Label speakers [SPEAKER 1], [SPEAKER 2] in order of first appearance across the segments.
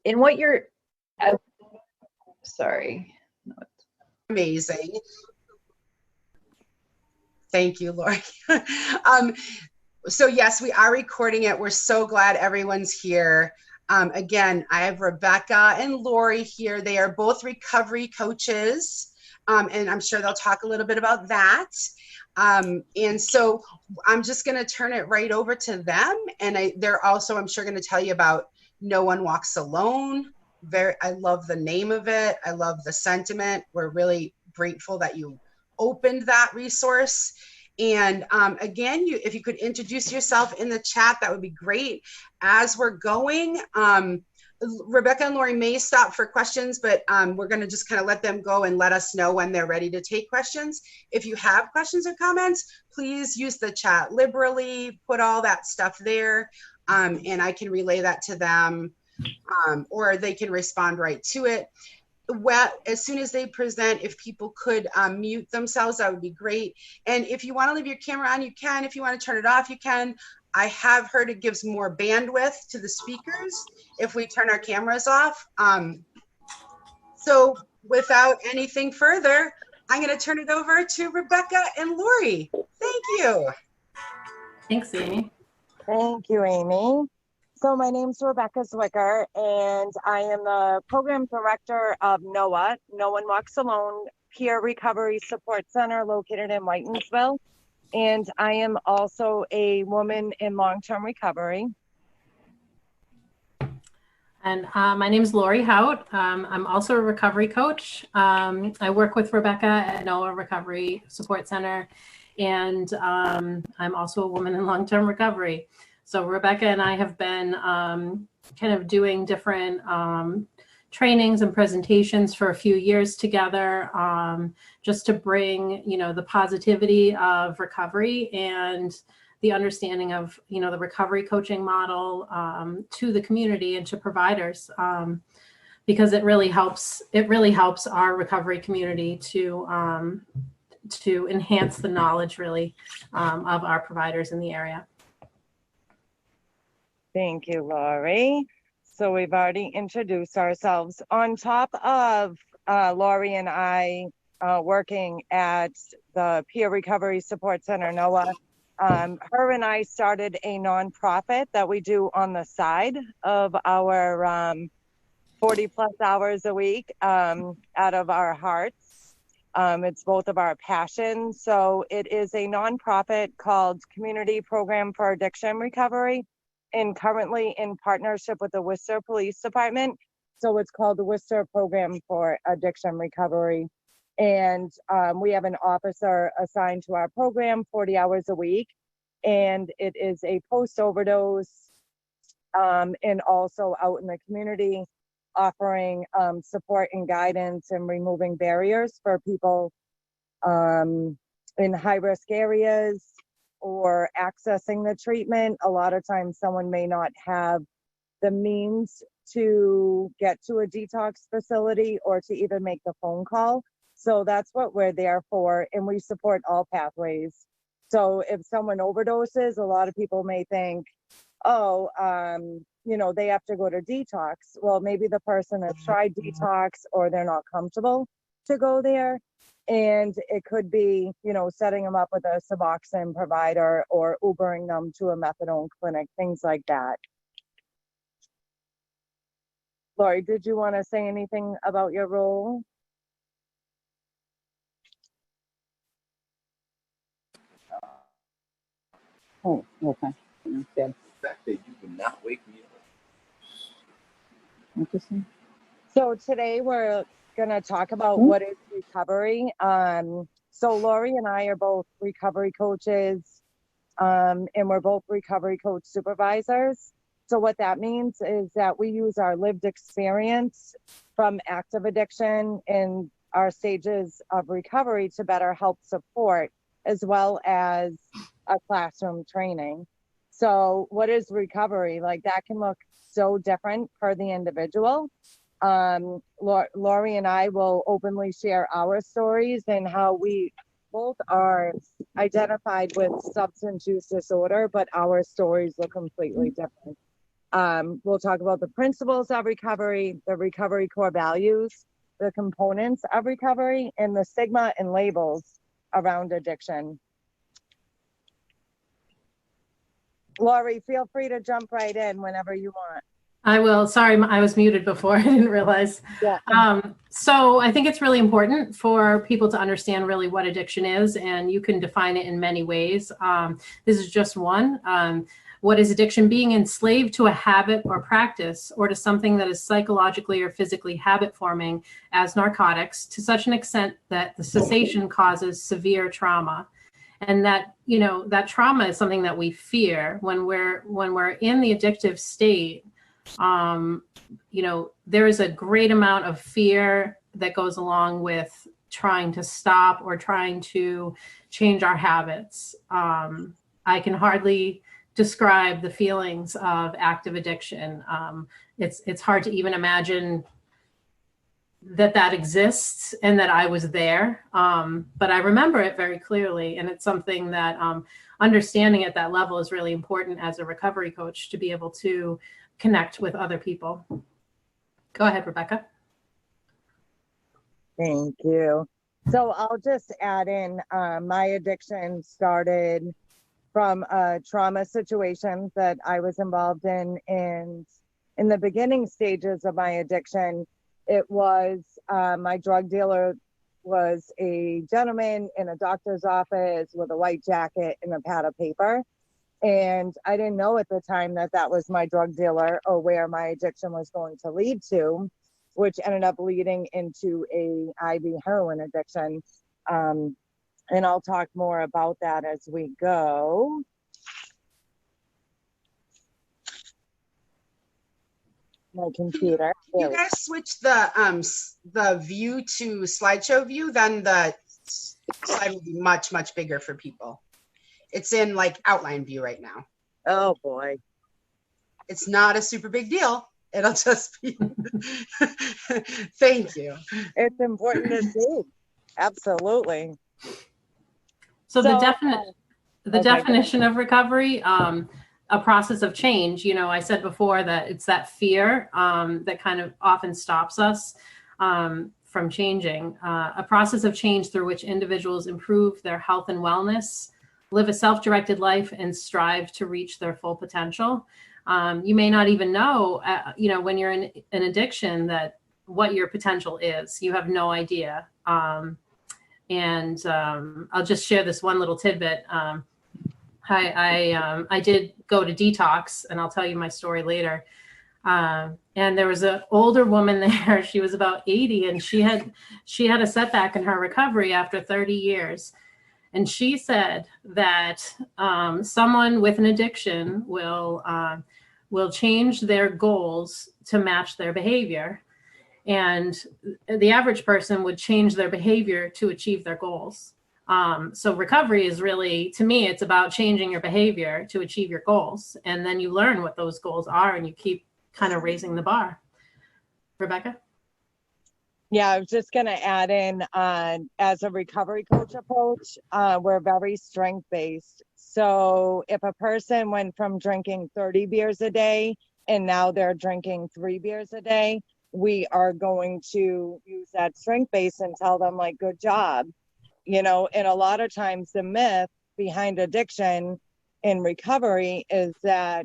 [SPEAKER 1] in what you're, sorry.
[SPEAKER 2] Amazing. Thank you, Lori. So yes, we are recording it. We're so glad everyone's here. Again, I have Rebecca and Lori here. They are both recovery coaches, and I'm sure they'll talk a little bit about that. And so I'm just going to turn it right over to them. And they're also, I'm sure, going to tell you about No One Walks Alone. I love the name of it. I love the sentiment. We're really grateful that you opened that resource. And again, if you could introduce yourself in the chat, that would be great. As we're going, Rebecca and Lori may stop for questions, but we're going to just kind of let them go and let us know when they're ready to take questions. If you have questions or comments, please use the chat liberally, put all that stuff there, and I can relay that to them, or they can respond right to it. Well, as soon as they present, if people could mute themselves, that would be great. And if you want to leave your camera on, you can. If you want to turn it off, you can. I have heard it gives more bandwidth to the speakers if we turn our cameras off. So without anything further, I'm going to turn it over to Rebecca and Lori. Thank you.
[SPEAKER 3] Thanks, Amy.
[SPEAKER 4] Thank you, Amy. So my name's Rebecca Zwicker, and I am the program director of NOWA, No One Walks Alone, Peer Recovery Support Center located in Whitensville. And I am also a woman in long-term recovery.
[SPEAKER 3] And my name is Lori Hout. I'm also a recovery coach. I work with Rebecca at NOWA Recovery Support Center, and I'm also a woman in long-term recovery. So Rebecca and I have been kind of doing different trainings and presentations for a few years together, just to bring, the positivity of recovery and the understanding of, the recovery coaching model to the community and to providers, because it really helps our recovery community to enhance the knowledge really of our providers in the area.
[SPEAKER 4] Thank you, Lori. So we've already introduced ourselves. On top of Lori and I working at the Peer Recovery Support Center, NOWA, her and I started a nonprofit that we do on the side of our 40 plus hours a week out of our hearts. It's both of our passions. So it is a nonprofit called Community Program for Addiction Recovery, and currently in partnership with the Worcester Police Department. So it's called the Worcester Program for Addiction Recovery. And we have an officer assigned to our program 40 hours a week. And it is a post-overdose and also out in the community offering support and guidance and removing barriers for people in high-risk areas, or accessing the treatment. A lot of times someone may not have the means to get to a detox facility or to even make the phone call. So that's what we're there for, and we support all pathways. So if someone overdoses, a lot of people may think, oh, they have to go to detox. Well, maybe the person has tried detox or they're not comfortable to go there. And it could be, setting them up with a Suboxone provider or Ubering them to a methadone clinic, things like that. Lori, did you want to say anything about your role?
[SPEAKER 5] Oh, okay. Good.
[SPEAKER 6] The fact that you would not wake me up.
[SPEAKER 5] Interesting.
[SPEAKER 4] So today we're going to talk about what is recovery. So Lori and I are both recovery coaches, and we're both recovery coach supervisors. So what that means is that we use our lived experience from active addiction and our stages of recovery to better help support, as well as a classroom training. So what is recovery? Like, that can look so different for the individual. Lori and I will openly share our stories and how we both are identified with substance use disorder, but our stories look completely different. We'll talk about the principles of recovery, the recovery core values, the components of recovery, and the stigma and labels around addiction. Lori, feel free to jump right in whenever you want.
[SPEAKER 3] I will. Sorry, I was muted before. I didn't realize.
[SPEAKER 4] Yeah.
[SPEAKER 3] So I think it's really important for people to understand really what addiction is, and you can define it in many ways. This is just one. What is addiction? Being enslaved to a habit or practice, or to something that is psychologically or physically habit forming, as narcotics, to such an extent that the cessation causes severe trauma. And that, you know, that trauma is something that we fear when we're in the addictive state. You know, there is a great amount of fear that goes along with trying to stop or trying to change our habits. I can hardly describe the feelings of active addiction. It's hard to even imagine that exists and that I was there. But I remember it very clearly. And it's something that understanding at that level is really important as a recovery coach, to be able to connect with other people. Go ahead, Rebecca.
[SPEAKER 4] Thank you. So I'll just add in, my addiction started from a trauma situation that I was involved in. And in the beginning stages of my addiction, it was my drug dealer was a gentleman in a doctor's office with a white jacket and a pad of paper. And I didn't know at the time that that was my drug dealer or where my addiction was going to lead to, which ended up leading into a IV heroin addiction. And I'll talk more about that as we go. My computer.
[SPEAKER 2] You guys switch the view to slideshow view, then the slide will be much, much bigger for people. It's in like outline view right now.
[SPEAKER 4] Oh boy.
[SPEAKER 2] It's not a super big deal. It'll just be, thank you.
[SPEAKER 4] It's important to see. Absolutely.
[SPEAKER 3] So the definition of recovery, a process of change. You know, I said before that it's that fear that kind of often stops us from changing. A process of change through which individuals improve their health and wellness, live a self-directed life, and strive to reach their full potential. You may not even know, you know, when you're in an addiction, that what your potential is. You have no idea. And I'll just share this one little tidbit. I did go to detox, and I'll tell you my story later. And there was an older woman there. She was about 80, and she had a setback in her recovery after 30 years. And she said that someone with an addiction will change their goals to match their behavior. And the average person would change their behavior to achieve their goals. So recovery is really, to me, it's about changing your behavior to achieve your goals. And then you learn what those goals are, and you keep kind of raising the bar. Rebecca?
[SPEAKER 4] Yeah, I was just going to add in, as a recovery coach approach, we're very strength-based. So if a person went from drinking 30 beers a day and now they're drinking 3 beers a day, we are going to use that strength base and tell them, like, good job. You know, and a lot of times the myth behind addiction in recovery is that,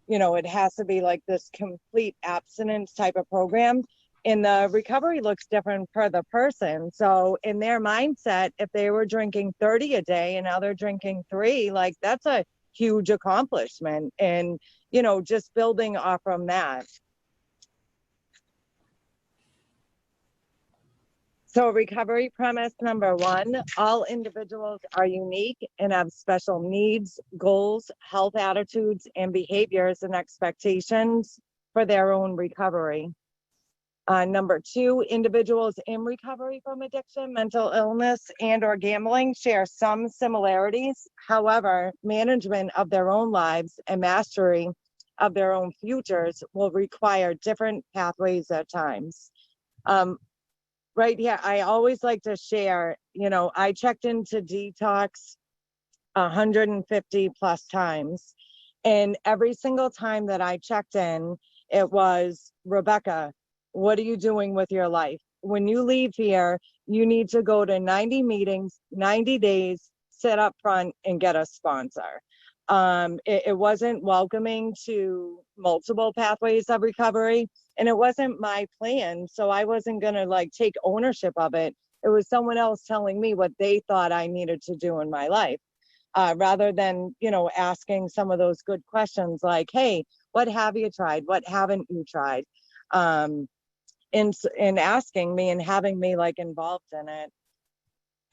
[SPEAKER 4] you know, it has to be like this complete abstinence type of program. And the recovery looks different for the person. So in their mindset, if they were drinking 30 a day and now they're drinking 3, like, that's a huge accomplishment. And, you know, just building off from that. So recovery premise number 1, all individuals are unique and have special needs, goals, health attitudes, and behaviors and expectations for their own recovery. Number 2, individuals in recovery from addiction, mental illness, and or gambling share some similarities. However, management of their own lives and mastery of their own futures will require different pathways at times. Right here, I always like to share, you know, I checked into detox 150 plus times. And every single time that I checked in, it was, Rebecca, what are you doing with your life? When you leave here, you need to go to 90 meetings, 90 days, sit up front and get a sponsor. It wasn't welcoming to multiple pathways of recovery, and it wasn't my plan. So I wasn't going to like take ownership of it. It was someone else telling me what they thought I needed to do in my life. Rather than, you know, asking some of those good questions like, hey, what have you tried? What haven't you tried? In asking me and having me like involved in it.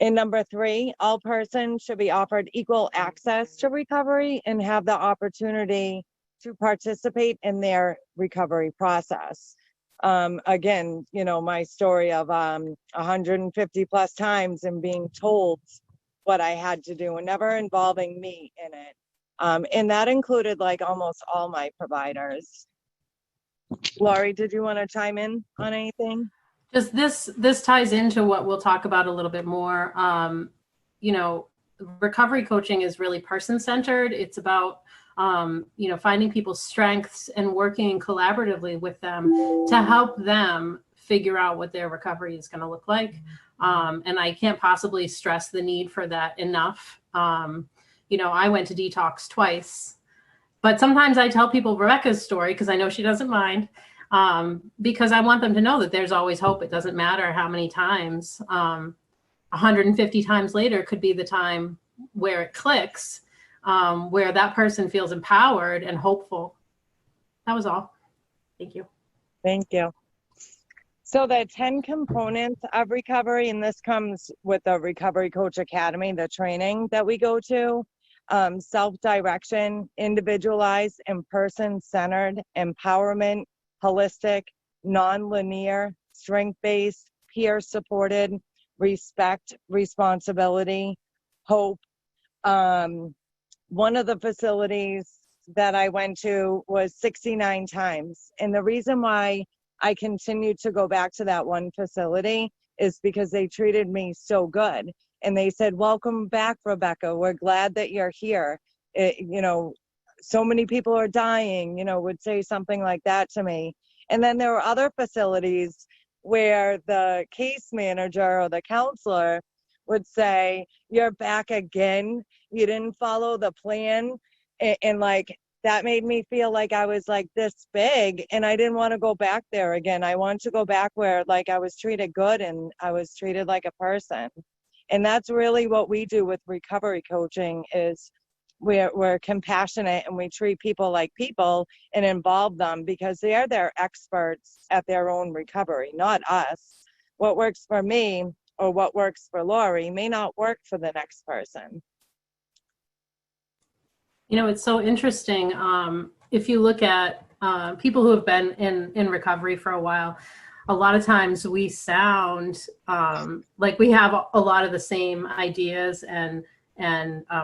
[SPEAKER 4] And number 3, all persons should be offered equal access to recovery and have the opportunity to participate in their recovery process. Again, you know, my story of 150 plus times and being told what I had to do and never involving me in it. And that included like almost all my providers. Laurie, did you want to chime in on anything?
[SPEAKER 3] Just this ties into what we'll talk about a little bit more. You know, recovery coaching is really person-centered. It's about, you know, finding people's strengths and working collaboratively with them to help them figure out what their recovery is going to look like. And I can't possibly stress the need for that enough. You know, I went to detox twice, but sometimes I tell people Rebecca's story because I know she doesn't mind, because I want them to know that there's always hope. It doesn't matter how many times, 150 times later could be the time where it clicks, where that person feels empowered and hopeful. That was all. Thank you.
[SPEAKER 4] Thank you. So the 10 components of recovery, and this comes with the Recovery Coach Academy, the training that we go to, self-direction, individualized and person-centered, empowerment, holistic, non-linear, strength-based, peer-supported, respect, responsibility, hope. One of the facilities that I went to was 69 times. And the reason why I continued to go back to that one facility is because they treated me so good. And they said, welcome back, Rebecca. We're glad that you're here. You know, so many people are dying, you know, would say something like that to me. And then there were other facilities where the case manager or the counselor would say, you're back again. You didn't follow the plan. And like, that made me feel like I was like this big and I didn't want to go back there again. I want to go back where like I was treated good and I was treated like a person. And that's really what we do with recovery coaching is we're compassionate and we treat people like people and involve them because they are their experts at their own recovery, not us. What works for me or what works for Laurie may not work for the next person.
[SPEAKER 3] You know, it's so interesting. If you look at people who have been in recovery for a while, a lot of times we sound like we have a lot of the same ideas and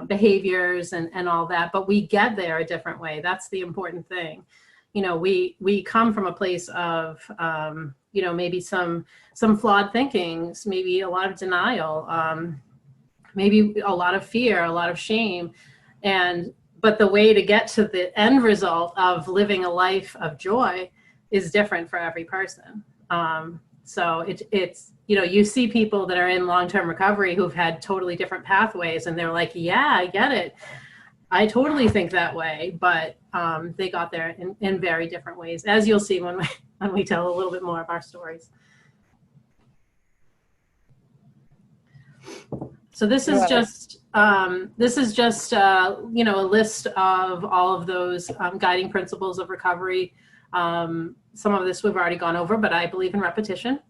[SPEAKER 3] behaviors and all that, but we get there a different way. That's the important thing. You know, we come from a place of, you know, maybe some flawed thinking, maybe a lot of denial, maybe a lot of fear, a lot of shame. But the way to get to the end result of living a life of joy is different for every person. So it's, you know, you see people that are in long-term recovery who've had totally different pathways and they're like, yeah, I get it. I totally think that way, but they got there in very different ways, as you'll see when we tell a little bit more of our stories. So this is just you know, a list of all of those guiding principles of recovery. Some of this we've already gone over, but I believe in repetition.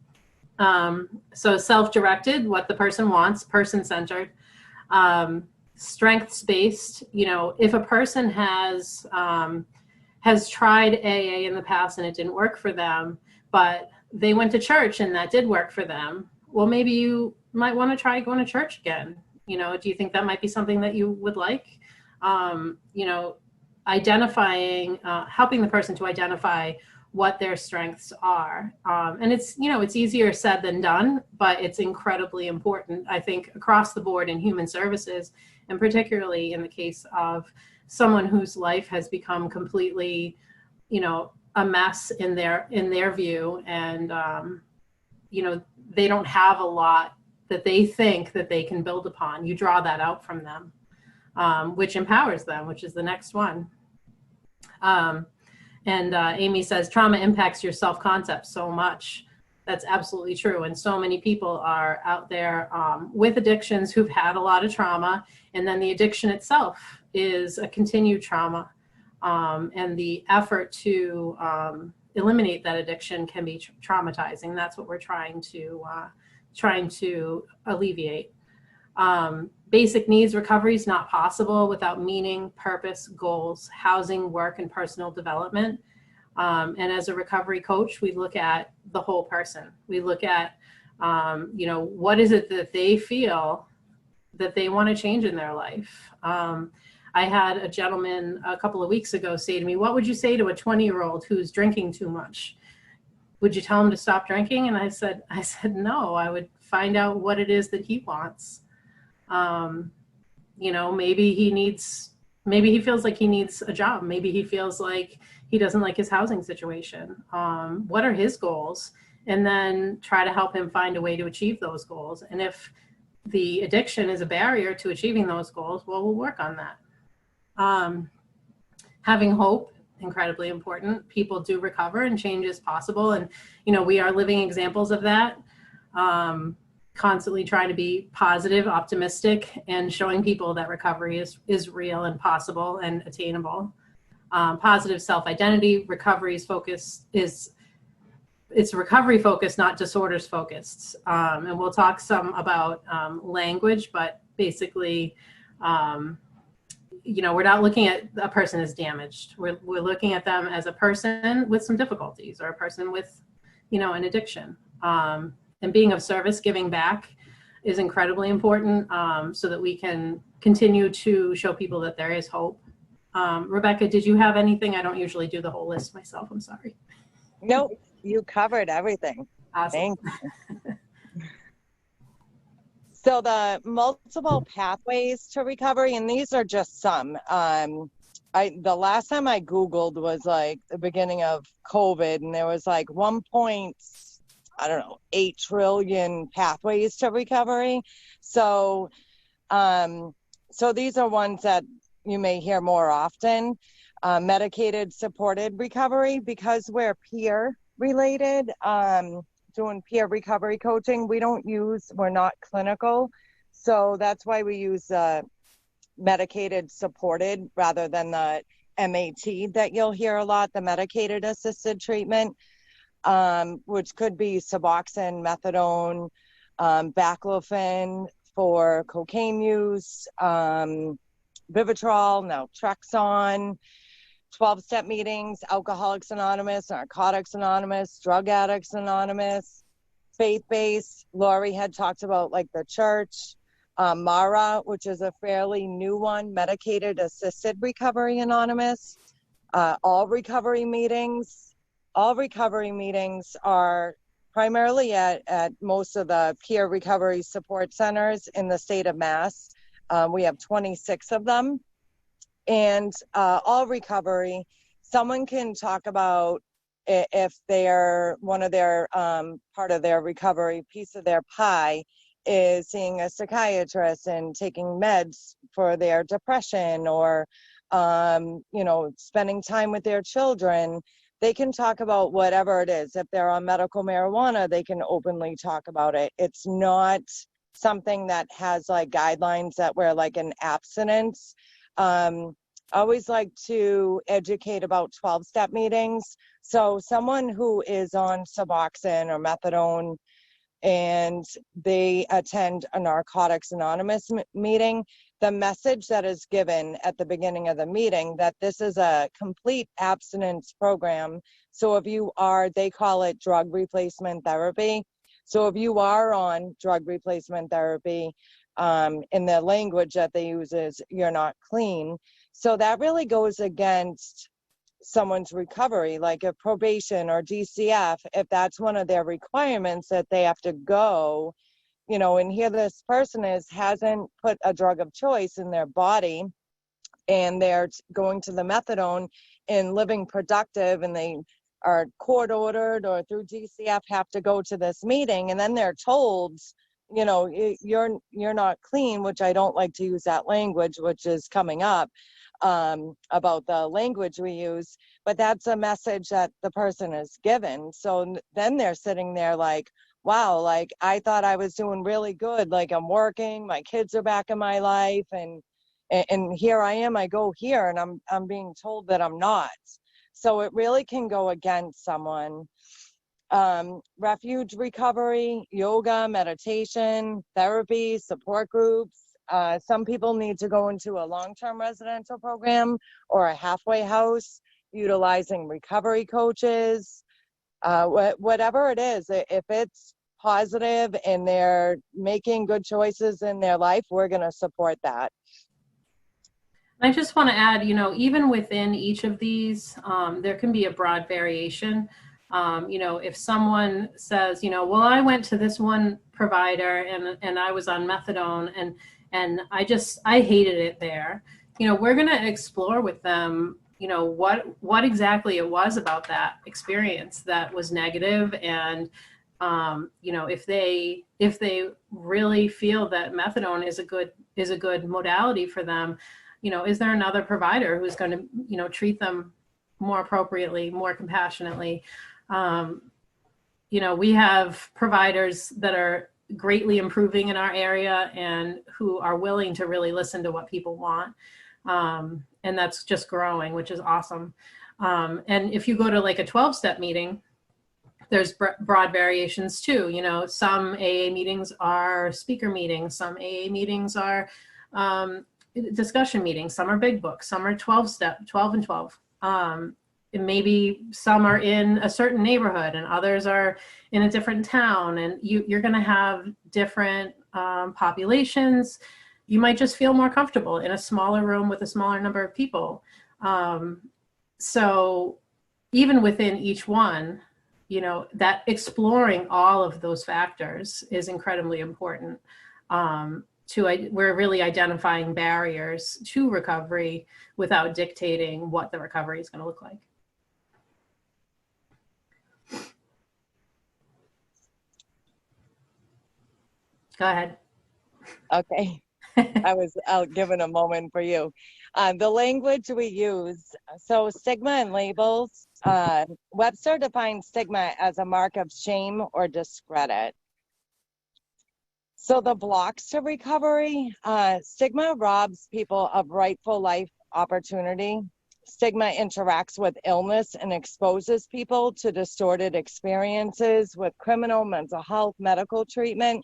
[SPEAKER 3] So self-directed, what the person wants, person-centered, strengths-based. You know, if a person has tried AA in the past and it didn't work for them, but they went to church and that did work for them, well, maybe you might want to try going to church again. You know, do you think that might be something that you would like? You know, identifying, helping the person to identify what their strengths are. And it's, you know, it's easier said than done, but it's incredibly important, I think, across the board in human services, and particularly in the case of someone whose life has become completely, you know, a mess in their view, and you know, they don't have a lot that they think that they can build upon. You draw that out from them, which empowers them, which is the next one. Amy says, trauma impacts your self-concept so much. That's absolutely true. And so many people are out there with addictions who've had a lot of trauma, and then the addiction itself is a continued trauma. And the effort to eliminate that addiction can be traumatizing. That's what we're trying to alleviate. Basic needs recovery is not possible without meaning, purpose, goals, housing, work, and personal development. And as a recovery coach, we look at the whole person. We look at, you know, what is it that they feel that they want to change in their life. I had a gentleman a couple of weeks ago say to me, what would you say to a 20-year-old who's drinking too much? Would you tell him to stop drinking? And I said, no, I would find out what it is that he wants. You know, maybe he feels like he needs a job. Maybe he feels like he doesn't like his housing situation. What are his goals? And then try to help him find a way to achieve those goals. And if the addiction is a barrier to achieving those goals, well, we'll work on that. Having hope, incredibly important. People do recover and change is possible. And, you know, we are living examples of that. Constantly trying to be positive, optimistic, and showing people that recovery is real and possible and attainable. Positive self-identity, recovery's focus it's recovery focused, not disorders focused. And we'll talk some about language, but basically, you know, we're not looking at a person as damaged. We're looking at them as a person with some difficulties, or a person with, you know, an addiction. And being of service, giving back is incredibly important, so that we can continue to show people that there is hope. Rebecca, did you have anything? I don't usually do the whole list myself. I'm sorry.
[SPEAKER 4] Nope, you covered everything.
[SPEAKER 3] Awesome.
[SPEAKER 4] Thank you. So the multiple pathways to recovery, and these are just some. The last time I Googled was like the beginning of COVID, and there was like 8 trillion pathways to recovery. So, so these are ones that you may hear more often. Medicated supported recovery, because we're peer related, doing peer recovery coaching, we're not clinical. So that's why we use medicated supported rather than the MAT that you'll hear a lot, the medicated assisted treatment. Which could be Suboxone, methadone, baclofen for cocaine use, Vivitrol, naltrexone, 12-step meetings, Alcoholics Anonymous, Narcotics Anonymous, Drug Addicts Anonymous, faith-based. Lori had talked about like the church, MARA, which is a fairly new one, Medicated Assisted Recovery Anonymous, all recovery meetings. All recovery meetings are primarily at most of the peer recovery support centers in the state of Mass. We have 26 of them. And all recovery, someone can talk about if they're one of their part of their recovery, piece of their pie is seeing a psychiatrist and taking meds for their depression, or you know, spending time with their children. They can talk about whatever it is. If they're on medical marijuana, they can openly talk about it. It's not something that has like guidelines that we're like an abstinence. I always like to educate about 12-step meetings. So someone who is on Suboxone or methadone and they attend a Narcotics Anonymous meeting, the message that is given at the beginning of the meeting that this is a complete abstinence program. So if you are, they call it drug replacement therapy. So if you are on drug replacement therapy, in the language that they use is you're not clean. So that really goes against someone's recovery, like a probation or DCF, if that's one of their requirements that they have to go, you know, and here this person hasn't put a drug of choice in their body and they're going to the methadone and living productive, and they are court ordered or through DCF have to go to this meeting, and then they're told, you know, you're not clean, which I don't like to use that language, which is coming up about the language we use, but that's a message that the person is given. So then they're sitting there like, wow, like I thought I was doing really good, like I'm working, my kids are back in my life, and here I am, I go here and I'm being told that I'm not. So it really can go against someone. Refuge recovery, yoga, meditation, therapy, support groups. Some people need to go into a long-term residential program or a halfway house, utilizing recovery coaches, whatever it is. If it's positive and they're making good choices in their life, we're going to support that.
[SPEAKER 3] I just want to add, you know, even within each of these, there can be a broad variation. You know, if someone says, you know, well, I went to this one provider and I was on methadone and I hated it there. You know, we're going to explore with them, you know, what exactly it was about that experience that was negative. And, you know, if they really feel that methadone is a good modality for them, you know, is there another provider who's going to, you know, treat them more appropriately, more compassionately? You know, we have providers that are greatly improving in our area and who are willing to really listen to what people want. And that's just growing, which is awesome. And if you go to like a 12-step meeting, there's broad variations too. You know, some AA meetings are speaker meetings, some AA meetings are discussion meetings, some are big books, some are 12 and 12. And maybe some are in a certain neighborhood and others are in a different town, and you're going to have different populations. You might just feel more comfortable in a smaller room with a smaller number of people. So even within each one, you know, that exploring all of those factors is incredibly important. We're really identifying barriers to recovery without dictating what the recovery is going to look like. Go ahead.
[SPEAKER 4] Okay. I'll give it a moment for you. The language we use, so stigma and labels, Webster defines stigma as a mark of shame or discredit. So the blocks to recovery, stigma robs people of rightful life opportunity. Stigma interacts with illness and exposes people to distorted experiences with criminal, mental health, medical treatment.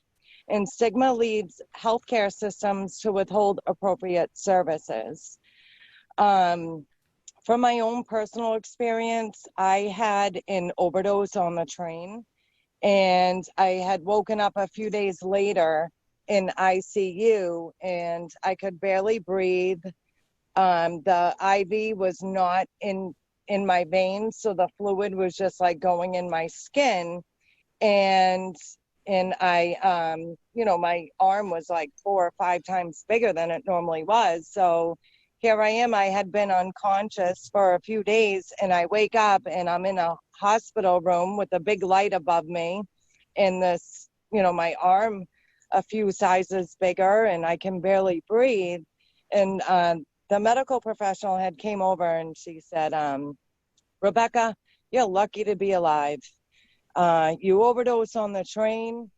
[SPEAKER 4] And stigma leads healthcare systems to withhold appropriate services. From my own personal experience, I had an overdose on the train, and I had woken up a few days later in ICU, and I could barely breathe. The IV was not in my veins, so the fluid was just like going in my skin. And I, you know, my arm was like 4 or 5 times bigger than it normally was. So here I am, I had been unconscious for a few days, and I wake up and I'm in a hospital room with a big light above me, and this, you know, my arm a few sizes bigger, and I can barely breathe. And the medical professional had came over and she said, Rebecca, you're lucky to be alive. You overdosed on the train,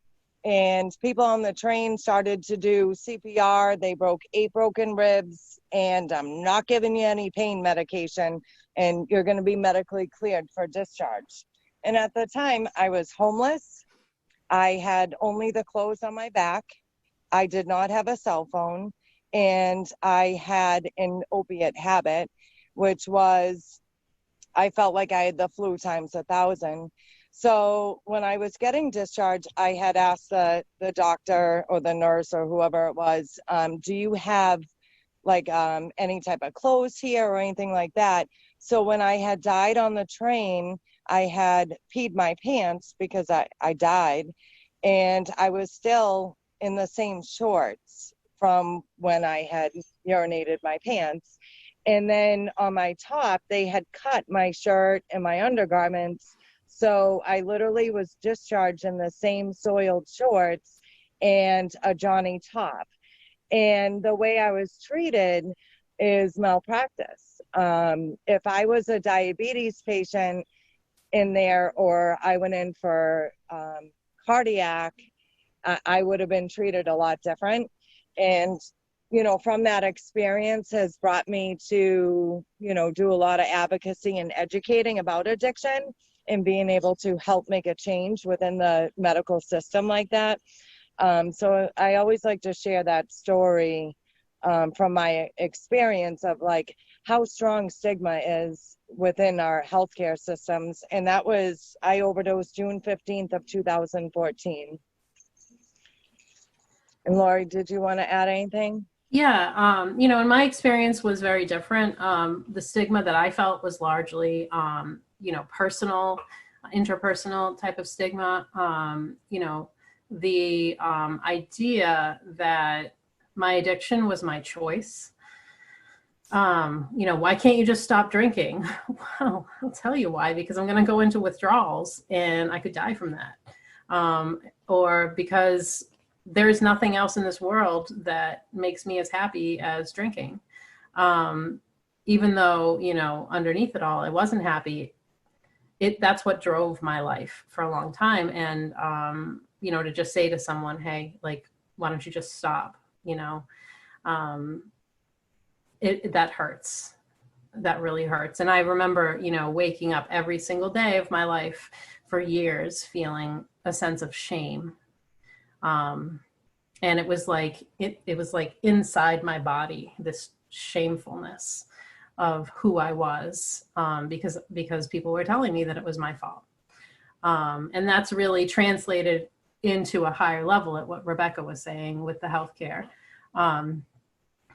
[SPEAKER 4] and people on the train started to do CPR. They broke 8 broken ribs, and I'm not giving you any pain medication, and you're going to be medically cleared for discharge. And at the time, I was homeless. I had only the clothes on my back. I did not have a cell phone, and I had an opiate habit, which was, I felt like I had the flu times 1,000. So when I was getting discharged, I had asked the doctor or the nurse or whoever it was, do you have like any type of clothes here or anything like that? So when I had died on the train, I had peed my pants because I died, and I was still in the same shorts from when I had urinated my pants. And then on my top, they had cut my shirt and my undergarments. So I literally was discharged in the same soiled shorts and a Johnny top. And the way I was treated is malpractice. If I was a diabetes patient in there, or I went in for cardiac, I would have been treated a lot different. And, you know, from that experience has brought me to, you know, do a lot of advocacy and educating about addiction and being able to help make a change within the medical system like that. So I always like to share that story from my experience of like how strong stigma is within our healthcare systems. And that was, I overdosed June 15th of 2014. And Lori, did you want to add anything?
[SPEAKER 3] Yeah, you know, and my experience was very different. The stigma that I felt was largely, you know, personal, interpersonal type of stigma. You know, the idea that my addiction was my choice. You know, why can't you just stop drinking? Well, I'll tell you why, because I'm going to go into withdrawals and I could die from that. Or because there's nothing else in this world that makes me as happy as drinking. Even though, you know, underneath it all, I wasn't happy. That's what drove my life for a long time. And, you know, to just say to someone, hey, like, why don't you just stop? You know, that hurts. That really hurts. And I remember, you know, waking up every single day of my life for years feeling a sense of shame. And it was like, it was like inside my body, this shamefulness of who I was, because people were telling me that it was my fault. And that's really translated into a higher level at what Rebecca was saying with the healthcare.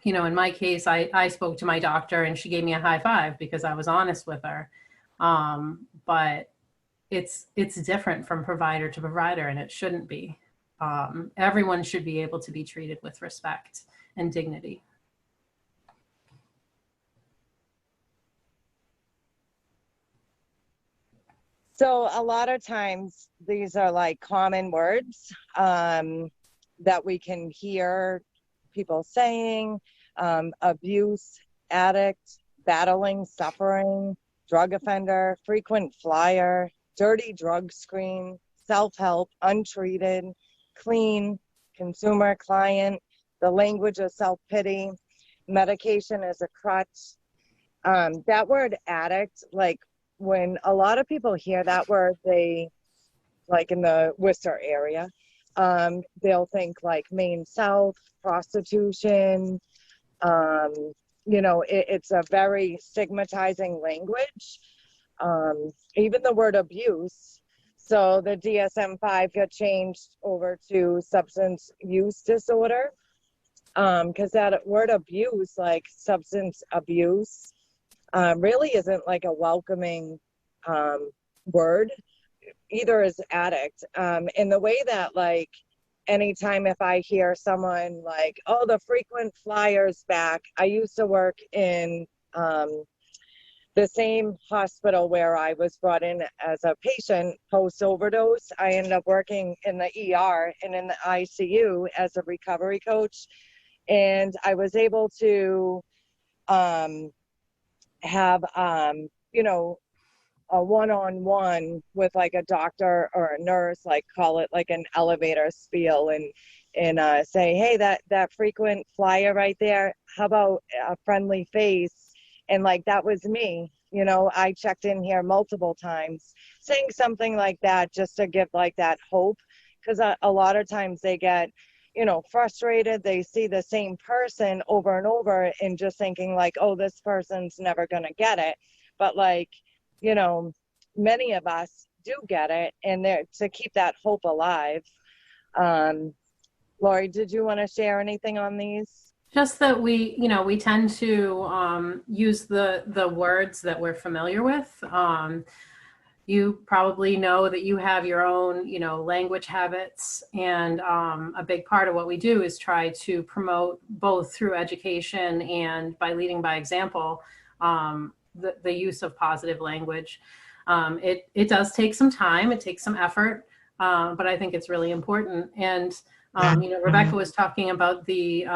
[SPEAKER 3] You know, in my case, I spoke to my doctor and she gave me a high five because I was honest with her. But it's different from provider to provider, and it shouldn't be. Everyone should be able to be treated with respect and dignity.
[SPEAKER 4] So a lot of times these are like common words that we can hear people saying: abuse, addict, battling, suffering, drug offender, frequent flyer, dirty drug screen, self-help, untreated, clean, consumer, client, the language of self-pity, medication as a crutch. That word addict, like when a lot of people hear that word, they, like in the Worcester area, they'll think like Maine South, prostitution. You know, it's a very stigmatizing language. Even the word abuse. So the DSM-5 got changed over to substance use disorder, because that word abuse, like substance abuse, really isn't like a welcoming word. Either is addict. And the way that, like, anytime if I hear someone like, oh, the frequent flyer's back. I used to work in the same hospital where I was brought in as a patient post-overdose. I ended up working in the ER and in the ICU as a recovery coach. And I was able to have, you know, a one-on-one with like a doctor or a nurse, like call it like an elevator spiel, and say, hey, that frequent flyer right there, how about a friendly face? And like, that was me. You know, I checked in here multiple times saying something like that just to give like that hope, because a lot of times they get, you know, frustrated. They see the same person over and over and just thinking like, oh, this person's never going to get it. But like, you know, many of us do get it, and they're to keep that hope alive. Lori, did you want to share anything on these?
[SPEAKER 3] Just that we, you know, we tend to use the words that we're familiar with. you probably know that you have your own, language habits. And a big part of what we do is try to promote, both through education and by leading by example, the use of positive language. It does take some time, it takes some effort, but I think it's really important. And, Rebecca was talking about the,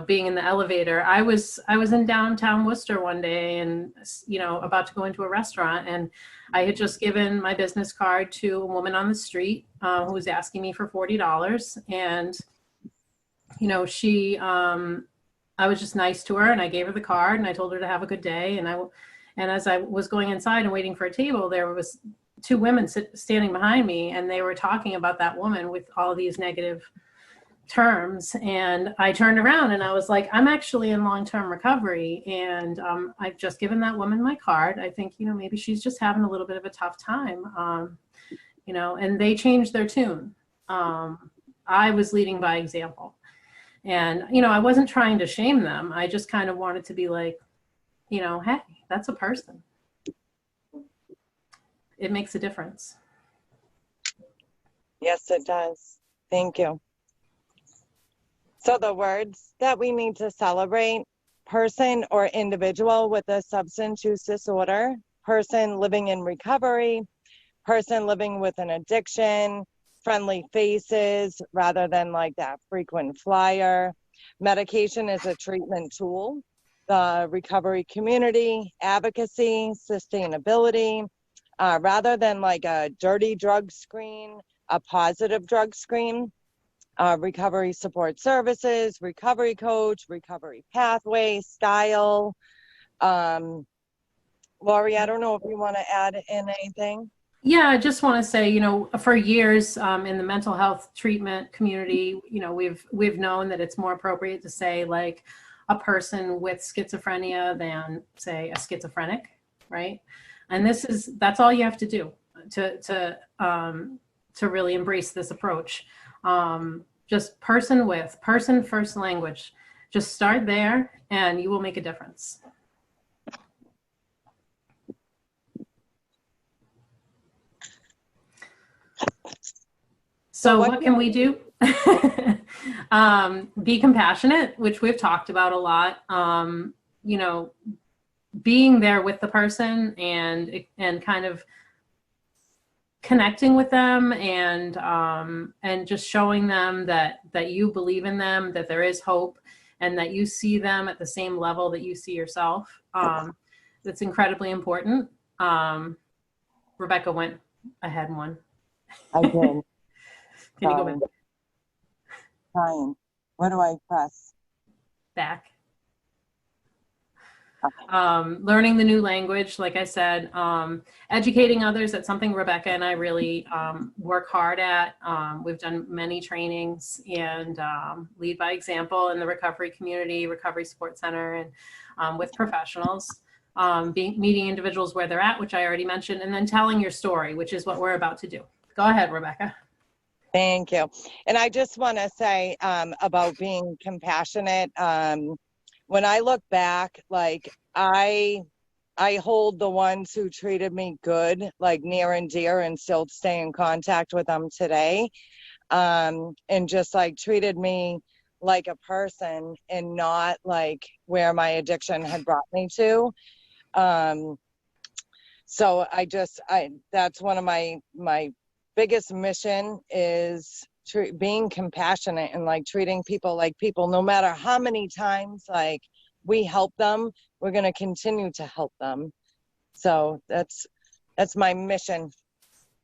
[SPEAKER 3] being in the elevator. I was in downtown Worcester one day and, about to go into a restaurant, and I had just given my business card to a woman on the street who was asking me for $40. And, I was just nice to her, and I gave her the card, and I told her to have a good day. And as I was going inside and waiting for a table, there was two women standing behind me, and they were talking about that woman with all these negative terms. And I turned around and I was like, I'm actually in long-term recovery, and I've just given that woman my card. I think, maybe she's just having a little bit of a tough time, and they changed their tune. I was leading by example, and, I wasn't trying to shame them. I just kind of wanted to be like, hey, that's a person. It makes a difference.
[SPEAKER 4] Yes, it does. Thank you. So the words that we need to celebrate: person or individual with a substance use disorder, person living in recovery, person living with an addiction, friendly faces rather than like that frequent flyer. Medication is a treatment tool. The recovery community, advocacy, sustainability, rather than like a dirty drug screen, a positive drug screen. Recovery support services, recovery coach, recovery pathway, style. Lori, I don't know if you want to add in anything.
[SPEAKER 3] Yeah, I just want to say, for years in the mental health treatment community, we've known that it's more appropriate to say like a person with schizophrenia than say a schizophrenic, right? And that's all you have to do to really embrace this approach. Just person first language. Just start there and you will make a difference. So what can we do? Be compassionate, which we've talked about a lot. Being there with the person and kind of connecting with them and just showing them that you believe in them, that there is hope, and that you see them at the same level that you see yourself. That's incredibly important. Rebecca went ahead one.
[SPEAKER 4] I did.
[SPEAKER 3] Can you go back?
[SPEAKER 4] Fine. What do I press?
[SPEAKER 3] Back. Learning the new language, like I said, educating others. That's something Rebecca and I really work hard at. We've done many trainings and lead by example in the recovery community, recovery support center, and with professionals, meeting individuals where they're at, which I already mentioned, and then telling your story, which is what we're about to do. Go ahead, Rebecca.
[SPEAKER 4] Thank you. And I just want to say about being compassionate. When I look back, like I hold the ones who treated me good, like near and dear, and still stay in contact with them today. And just like treated me like a person and not like where my addiction had brought me to. So that's one of my biggest mission is being compassionate and like treating people like people. No matter how many times like we help them, we're going to continue to help them. So that's my mission.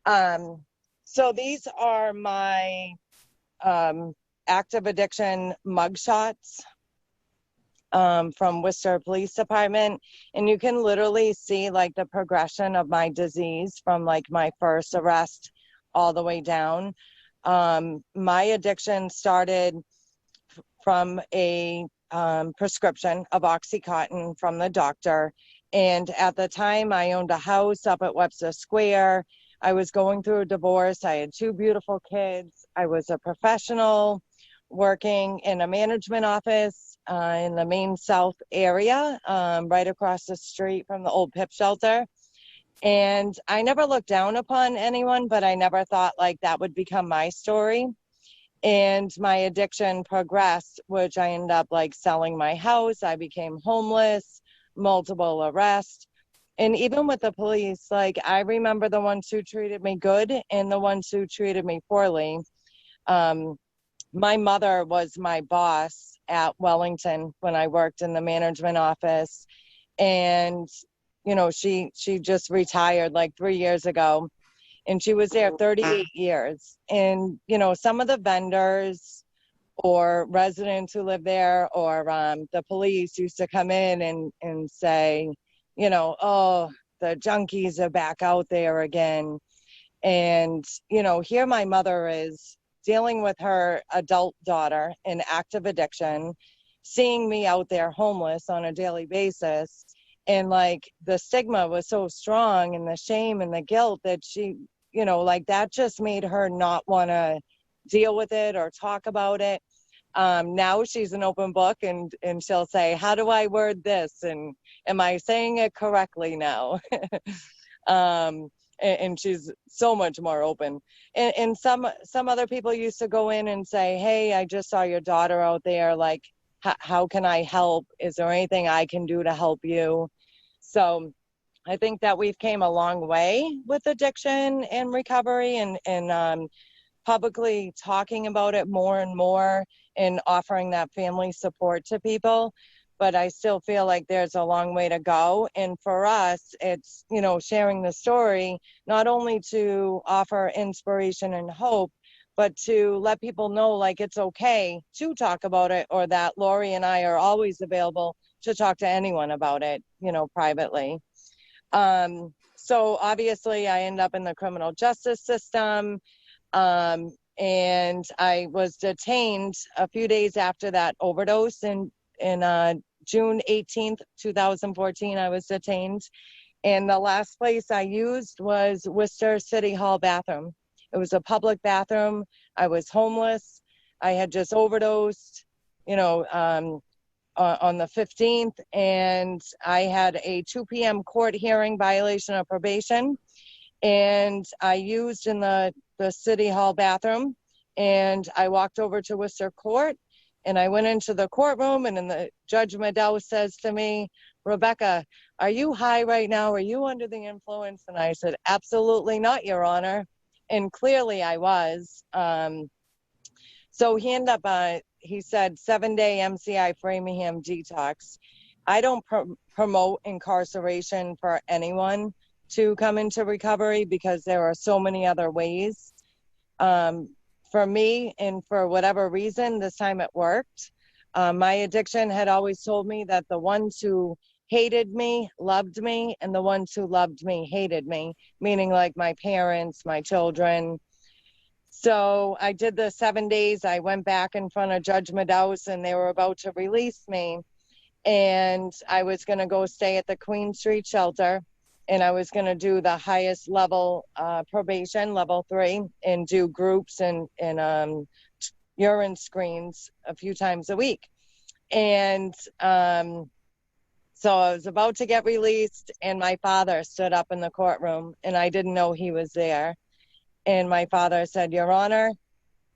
[SPEAKER 4] So these are my active addiction mugshots from Worcester Police Department, and you can literally see like the progression of my disease from like my first arrest all the way down. My addiction started from a prescription of Oxycontin from the doctor. And at the time I owned a house up at Webster Square. I was going through a divorce. I had 2 beautiful kids. I was a professional working in a management office in the Main South area, right across the street from the old PIP shelter. And I never looked down upon anyone, but I never thought like that would become my story. And my addiction progressed, which I ended up like selling my house. I became homeless, multiple arrests. And even with the police, like I remember the ones who treated me good and the ones who treated me poorly. My mother was my boss at Wellington when I worked in the management office. And, you know, she just retired like 3 years ago, and she was there 38 years. And, you know, some of the vendors or residents who live there or the police used to come in and say, you know, oh, the junkies are back out there again. And, you know, here my mother is dealing with her adult daughter in active addiction, seeing me out there homeless on a daily basis. And like the stigma was so strong and the shame and the guilt that she, you know, like that just made her not want to deal with it or talk about it. Now she's an open book and she'll say, how do I word this? And am I saying it correctly now? And she's so much more open. And some other people used to go in and say, hey, I just saw your daughter out there. Like, how can I help? Is there anything I can do to help you? So I think that we've came a long way with addiction and recovery and publicly talking about it more and more and offering that family support to people. But I still feel like there's a long way to go. And for us, it's, you know, sharing the story, not only to offer inspiration and hope, but to let people know like it's okay to talk about it, or that Lori and I are always available to talk to anyone about it, you know, privately. So obviously I ended up in the criminal justice system. And I was detained a few days after that overdose in June 18th, 2014, I was detained. And the last place I used was Worcester City Hall bathroom. It was a public bathroom. I was homeless. I had just overdosed, you know, on the 15th, and I had a 2 p.m. court hearing, violation of probation. And I used in the City Hall bathroom, and I walked over to Worcester Court. And I went into the courtroom, and then the Judge Maddow says to me, Rebecca, are you high right now? Are you under the influence? And I said, absolutely not, Your Honor. And clearly I was. So he ended up, he said, 7-day MCI Framingham detox. I don't promote incarceration for anyone to come into recovery because there are so many other ways. For me, and for whatever reason, this time it worked. My addiction had always told me that the ones who hated me loved me, and the ones who loved me hated me, meaning like my parents, my children. So I did the 7 days. I went back in front of Judge Maddow, and they were about to release me. And I was going to go stay at the Queen Street shelter. And I was going to do the highest level probation, level 3, and do groups and urine screens a few times a week. And so I was about to get released, and my father stood up in the courtroom, and I didn't know he was there. And my father said, Your Honor,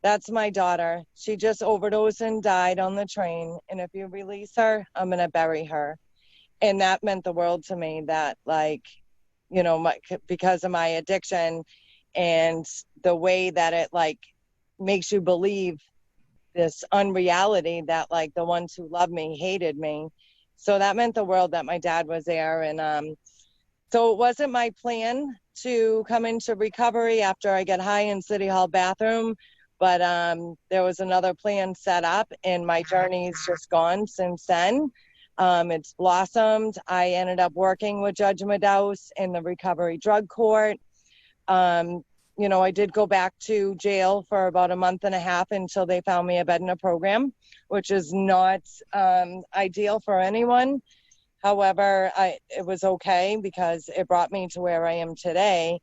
[SPEAKER 4] that's my daughter. She just overdosed and died on the train. And if you release her, I'm going to bury her. And that meant the world to me, that like, you know, because of my addiction and the way that it like makes you believe this unreality that like the ones who loved me hated me. So that meant the world that my dad was there. And so it wasn't my plan to come into recovery after I get high in City Hall bathroom, but there was another plan set up, and my journey's just gone since then. It's blossomed. I ended up working with Judge Maddow in the recovery drug court. You know, I did go back to jail for about a month and a half until they found me a bed in a program, which is not ideal for anyone. However, it was okay because it brought me to where I am today.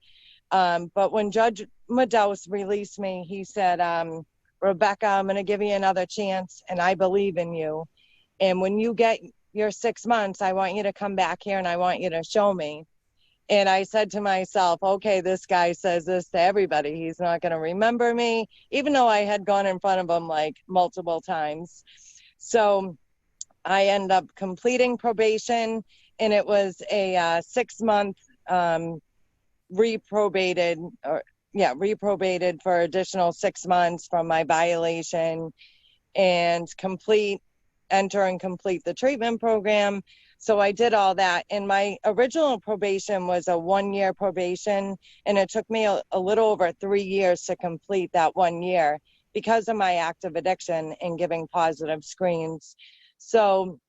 [SPEAKER 4] But when Judge Maddow released me, he said, Rebecca, I'm going to give you another chance, and I believe in you. And when you get your 6 months, I want you to come back here and I want you to show me. And I said to myself, okay, this guy says this to everybody. He's not going to remember me, even though I had gone in front of him like multiple times. So I ended up completing probation, and it was a 6-month reprobated for additional 6 months from my violation, and enter and complete the treatment program. So I did all that. And my original probation was a 1-year probation, and it took me a little over 3 years to complete that 1 year because of my active addiction and giving positive screens. So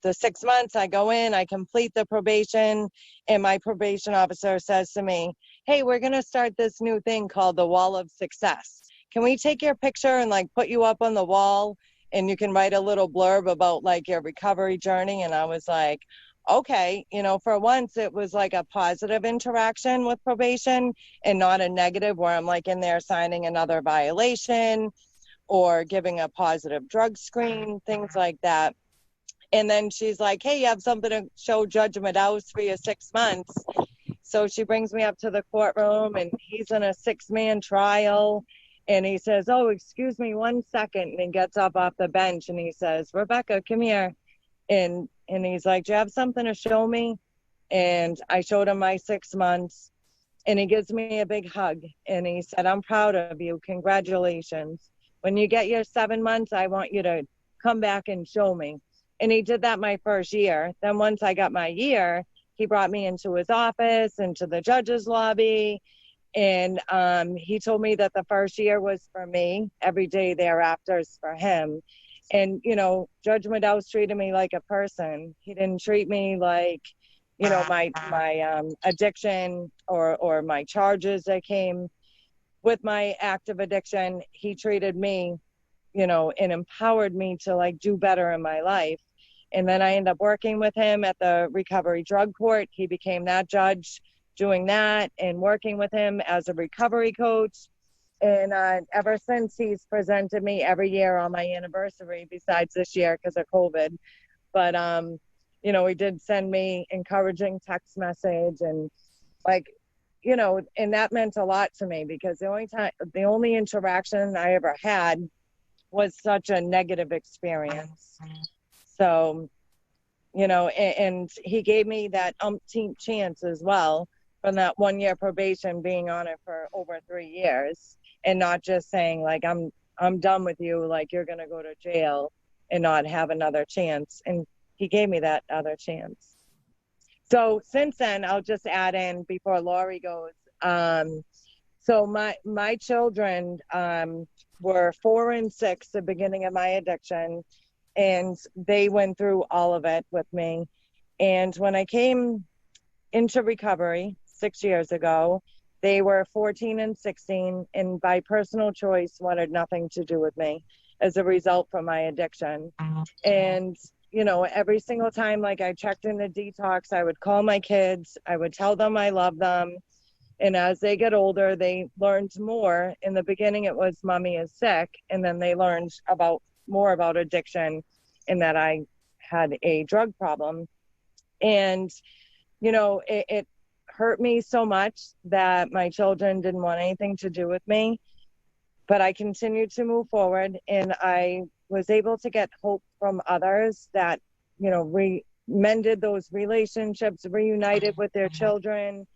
[SPEAKER 4] the 6 months I go in, I complete the probation, and my probation officer says to me, hey, we're going to start this new thing called the Wall of Success. Can we take your picture and like put you up on the wall, and you can write a little blurb about like your recovery journey? And I was like, okay, for once it was like a positive interaction with probation and not a negative where I'm like in there signing another violation or giving a positive drug screen, things like that. And then she's like, hey, you have something to show Judge Meadows for your 6 months. So she brings me up to the courtroom, and he's in a 6-man trial. And he says, oh, excuse me 1 second. And he gets up off the bench and he says, Rebecca, come here. And he's like, do you have something to show me? And I showed him my 6 months, and he gives me a big hug. And he said, I'm proud of you. Congratulations. When you get your 7 months, I want you to come back and show me. And he did that my first year. Then once I got my year, he brought me into his office, into the judge's lobby. And he told me that the first year was for me. Every day thereafter is for him. And, Judge Meadows treated me like a person. He didn't treat me like, my addiction or my charges that came with my active addiction. He treated me, and empowered me to like do better in my life. And then I ended up working with him at the recovery drug court. He became that judge, doing that and working with him as a recovery coach. And ever since, he's presented me every year on my anniversary, besides this year because of COVID. But, he did send me encouraging text message, and and that meant a lot to me because the only interaction I ever had was such a negative experience. So, and he gave me that umpteenth chance as well from that 1-year probation, being on it for over 3 years, and not just saying like, I'm done with you, like you're going to go to jail and not have another chance. And he gave me that other chance. So since then, I'll just add in before Lori goes. So my children were 4 and 6 the beginning of my addiction, and they went through all of it with me. And when I came into recovery 6 years ago, they were 14 and 16, and by personal choice wanted nothing to do with me as a result from my addiction. And every single time like I checked in the detox, I would call my kids, I would tell them I love them. And as they get older, they learned more. In the beginning, it was mommy is sick. And then they learned more about addiction and that I had a drug problem. And, it hurt me so much that my children didn't want anything to do with me. But I continued to move forward, and I was able to get hope from others that, mended those relationships, reunited with their children.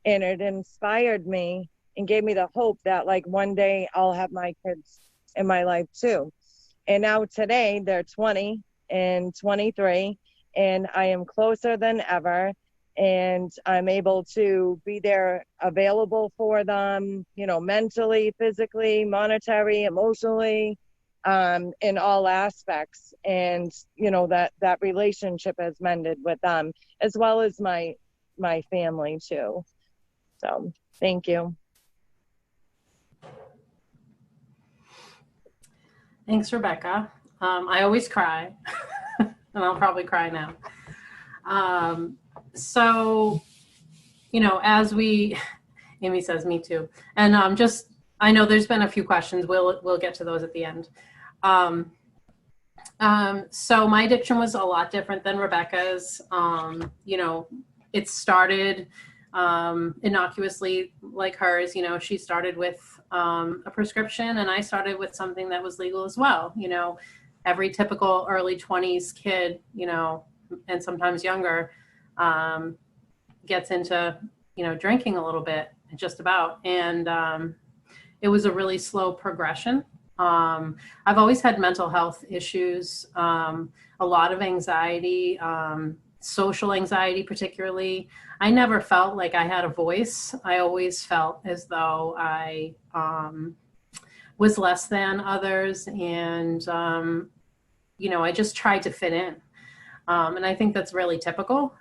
[SPEAKER 4] And it inspired me and gave me the hope that like one day I'll have my kids in my life too. And now today they're 20 and 23, and I am closer than ever. And I'm able to be there, available for them, mentally, physically, monetary, emotionally, in all aspects. And, that relationship has mended with them, as well as my family too. So thank you.
[SPEAKER 3] Thanks, Rebecca. I always cry, and I'll probably cry now. So, as Amy says, me too. And I know there's been a few questions. We'll get to those at the end. So my addiction was a lot different than Rebecca's. It started innocuously like hers. You know, she started with a prescription, and I started with something that was legal as well. You know, every typical early 20s kid, you know, and sometimes younger, gets into, you know, drinking a little bit, just about. And it was a really slow progression. I've always had mental health issues, a lot of anxiety, social anxiety particularly. I never felt like I had a voice. I always felt as though I was less than others, and you know, I just tried to fit in. And I think that's really typical.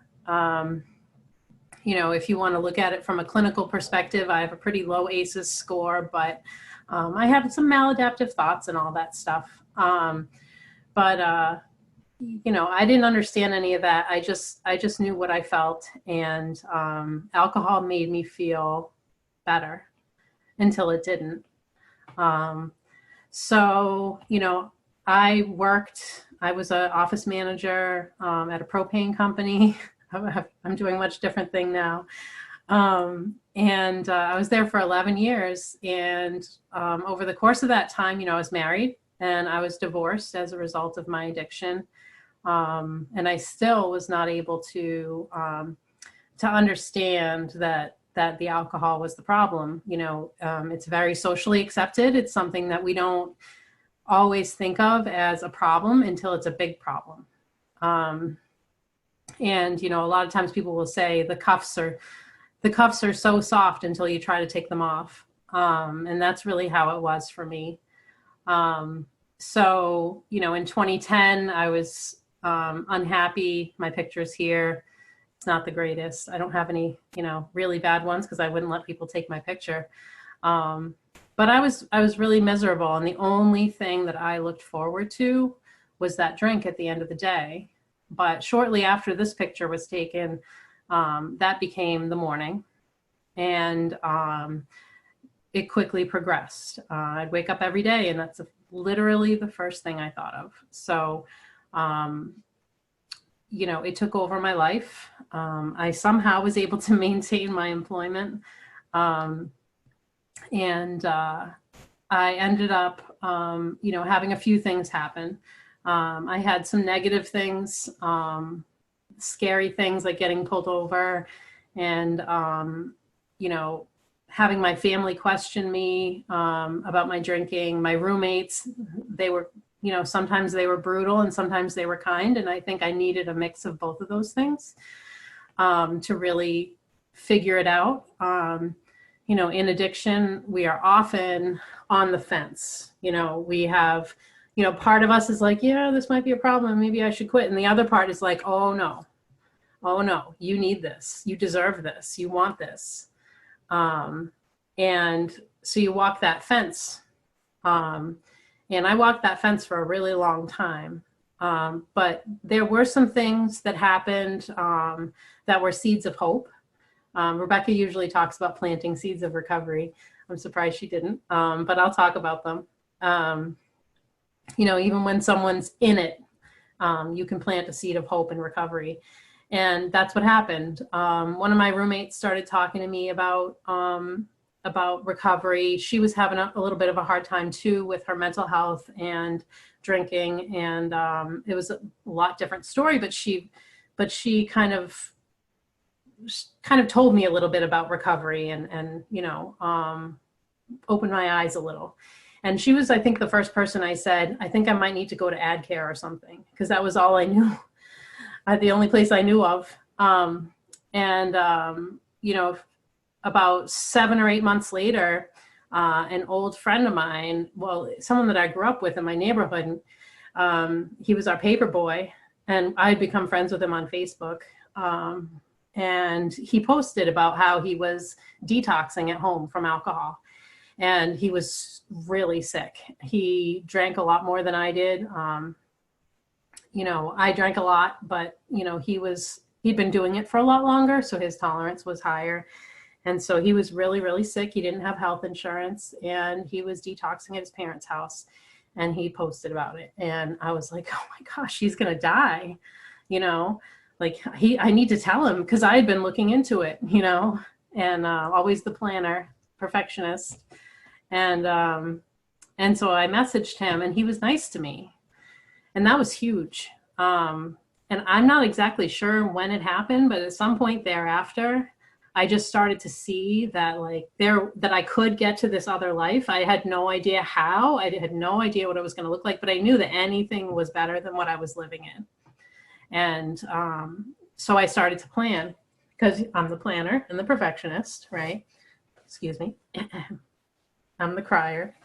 [SPEAKER 3] You know, if you want to look at it from a clinical perspective, I have a pretty low ACEs score, but I have some maladaptive thoughts and all that stuff. But you know, I didn't understand any of that. I just knew what I felt, and alcohol made me feel better until it didn't. So, you know, I was an office manager at a propane company. I'm doing a much different thing now. And I was there for 11 years. And over the course of that time, you know, I was married and I was divorced as a result of my addiction. And I still was not able to understand that the alcohol was the problem. You know, it's very socially accepted. It's something that we don't always think of as a problem until it's a big problem. And, you know, a lot of times people will say the cuffs are so soft until you try to take them off. And that's really how it was for me. So, you know, in 2010, I was unhappy. My picture's here. It's not the greatest. I don't have any, you know, really bad ones because I wouldn't let people take my picture. But I was really miserable. And the only thing that I looked forward to was that drink at the end of the day. But shortly after this picture was taken, that became the morning, and it quickly progressed. I'd wake up every day, and that's literally the first thing I thought of. So, you know, it took over my life. I somehow was able to maintain my employment, and I ended up, you know, having a few things happen. I had some negative things, scary things like getting pulled over, and, you know, having my family question me about my drinking. My roommates, they were, you know, sometimes they were brutal and sometimes they were kind. And I think I needed a mix of both of those things to really figure it out. You know, in addiction, we are often on the fence. You know, we have, you know, part of us is like, yeah, this might be a problem. Maybe I should quit. And the other part is like, oh no, you need this. You deserve this. You want this. And so you walk that fence. And I walked that fence for a really long time. But there were some things that happened that were seeds of hope. Rebecca usually talks about planting seeds of recovery. I'm surprised she didn't, but I'll talk about them. You know, even when someone's in it, you can plant a seed of hope and recovery. And that's what happened. One of my roommates started talking to me about recovery. She was having a little bit of a hard time too with her mental health and drinking. And it was a lot different story, but she kind of told me a little bit about recovery and you know, opened my eyes a little. And she was, I think, the first person I said, I think I might need to go to ad care or something, because that was all I knew. The only place I knew of. You know, about 7 or 8 months later, an old friend of mine, well, someone that I grew up with in my neighborhood, he was our paper boy, and I had become friends with him on Facebook. And he posted about how he was detoxing at home from alcohol. And he was really sick. He drank a lot more than I did. You know, I drank a lot, but, you know, he'd been doing it for a lot longer, so his tolerance was higher. And so he was really, really sick. He didn't have health insurance, and he was detoxing at his parents' house, and he posted about it. And I was like, oh my gosh, he's going to die, you know? like I need to tell him, because I had been looking into it, you know, and always the planner, perfectionist. And so I messaged him, and he was nice to me. And that was huge. And I'm not exactly sure when it happened, but at some point thereafter, I just started to see that that I could get to this other life. I had no idea how. I had no idea what it was going to look like, but I knew that anything was better than what I was living in. And so I started to plan, because I'm the planner and the perfectionist, right? Excuse me. I'm the crier.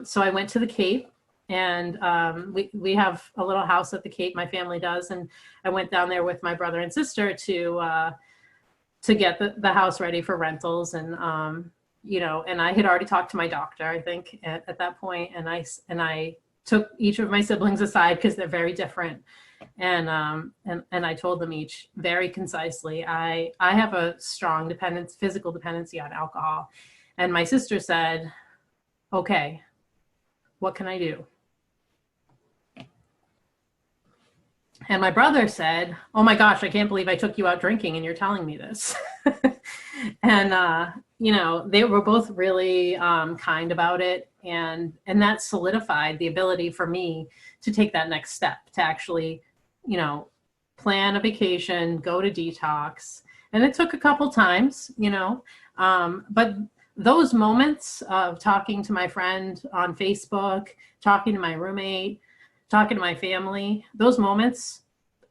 [SPEAKER 3] So I went to the Cape, and we have a little house at the Cape, my family does. And I went down there with my brother and sister to get the house ready for rentals. And, you know, and I had already talked to my doctor, I think, at that point. And I took each of my siblings aside, because they're very different. And I told them each very concisely, I have a strong physical dependency on alcohol. And my sister said, okay, what can I do? And my brother said, oh my gosh, I can't believe I took you out drinking and you're telling me this. And, you know, they were both really kind about it. And that solidified the ability for me to take that next step, to actually, you know, plan a vacation, go to detox. And it took a couple times, you know, but those moments of talking to my friend on Facebook, talking to my roommate, talking to my family, those moments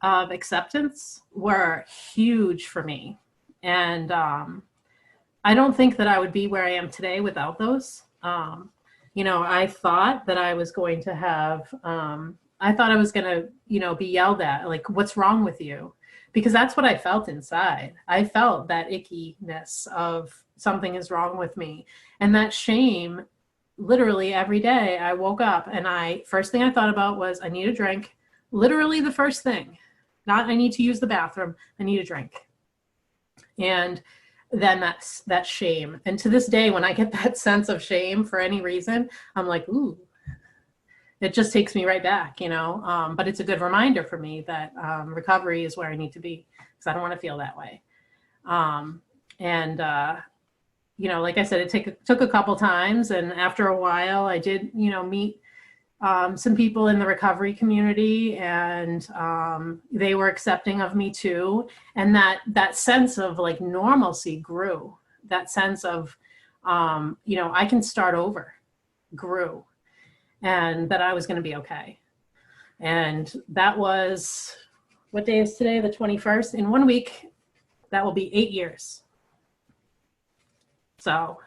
[SPEAKER 3] of acceptance were huge for me. And I don't think that I would be where I am today without those. You know, I thought that I was going to have, I thought I was going to, you know, be yelled at, like, what's wrong with you? Because that's what I felt inside. I felt that ickiness of something is wrong with me. And that shame, literally every day I woke up and first thing I thought about was, I need a drink. Literally the first thing, not I need to use the bathroom, I need a drink. And then that shame. And to this day, when I get that sense of shame for any reason, I'm like, ooh, it just takes me right back, you know. But it's a good reminder for me that recovery is where I need to be, because I don't want to feel that way. You know, like I said, it took a couple times. And after a while, I did, you know, meet some people in the recovery community, and they were accepting of me too. And that sense of like normalcy grew. That sense of, you know, I can start over grew, and that I was going to be okay. And that was, what day is today? The 21st. In 1 week, that will be 8 years. So,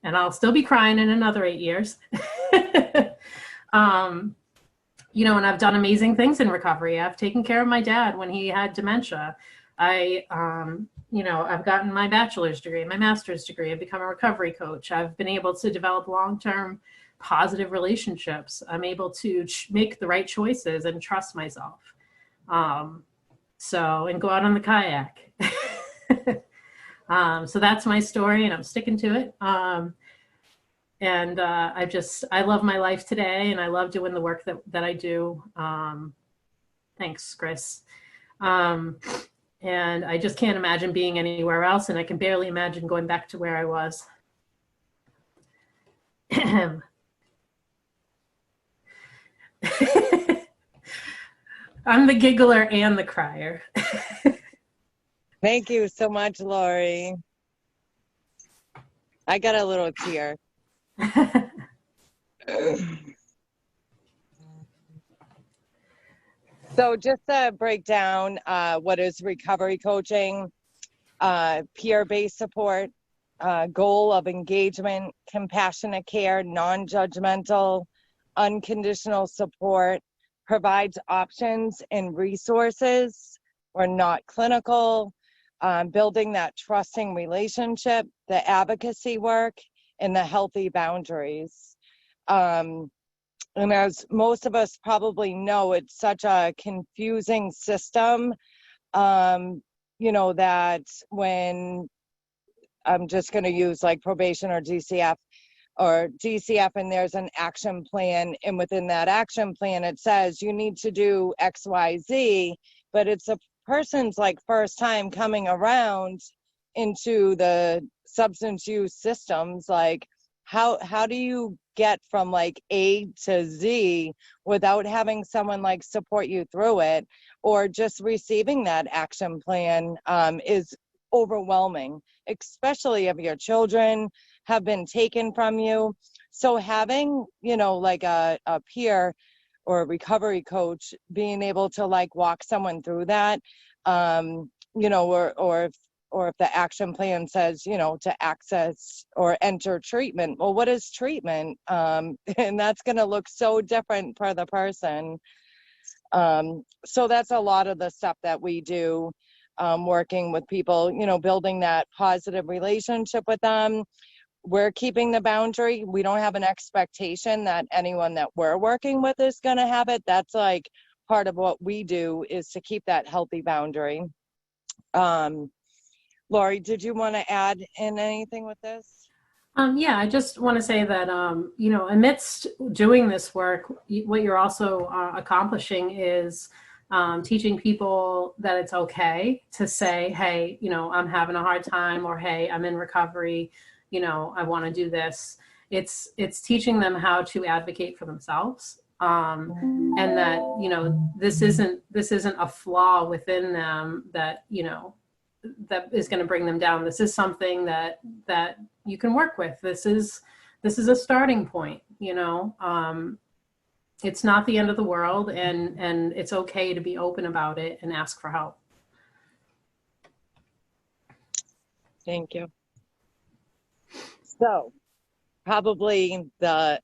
[SPEAKER 3] and I'll still be crying in another 8 years. You know, and I've done amazing things in recovery. I've taken care of my dad when he had dementia. You know, I've gotten my bachelor's degree, my master's degree. I've become a recovery coach. I've been able to develop long-term positive relationships. I'm able to make the right choices and trust myself. And go out on the kayak. So that's my story, and I'm sticking to it. I love my life today, and I love doing the work that I do. Thanks, Chris. And I just can't imagine being anywhere else, and I can barely imagine going back to where I was. I'm the giggler and the crier.
[SPEAKER 4] Thank you so much, Lori. I got a little tear. So just to break down what is recovery coaching, peer-based support, goal of engagement, compassionate care, non-judgmental, unconditional support, provides options and resources. We're not clinical, building that trusting relationship, the advocacy work, and the healthy boundaries. And as most of us probably know, it's such a confusing system, you know, that when I'm just going to use like probation or DCF, or DCF, and there's an action plan. And within that action plan, it says you need to do X, Y, Z, but it's a person's like first time coming around into the substance use systems. Like, how do you get from like A to Z without having someone like support you through it, or just receiving that action plan is overwhelming, especially if your children have been taken from you. So having, you know, like a peer or a recovery coach being able to like walk someone through that, you know, or if the action plan says, you know, to access or enter treatment, well, what is treatment? And that's going to look so different for the person. So that's a lot of the stuff that we do, working with people, you know, building that positive relationship with them. We're keeping the boundary. We don't have an expectation that anyone that we're working with is going to have it. That's like part of what we do, is to keep that healthy boundary. Lori, did you want to add in anything with this?
[SPEAKER 3] Yeah, I just want to say that, you know, amidst doing this work, what you're also accomplishing is teaching people that it's okay to say, hey, you know, I'm having a hard time, or hey, I'm in recovery, you know, I want to do this. It's teaching them how to advocate for themselves, and that, you know, this isn't a flaw within them that, you know, that is going to bring them down. This is something that you can work with. This is a starting point, you know. It's not the end of the world, and it's okay to be open about it and ask for help.
[SPEAKER 4] Thank you. So probably the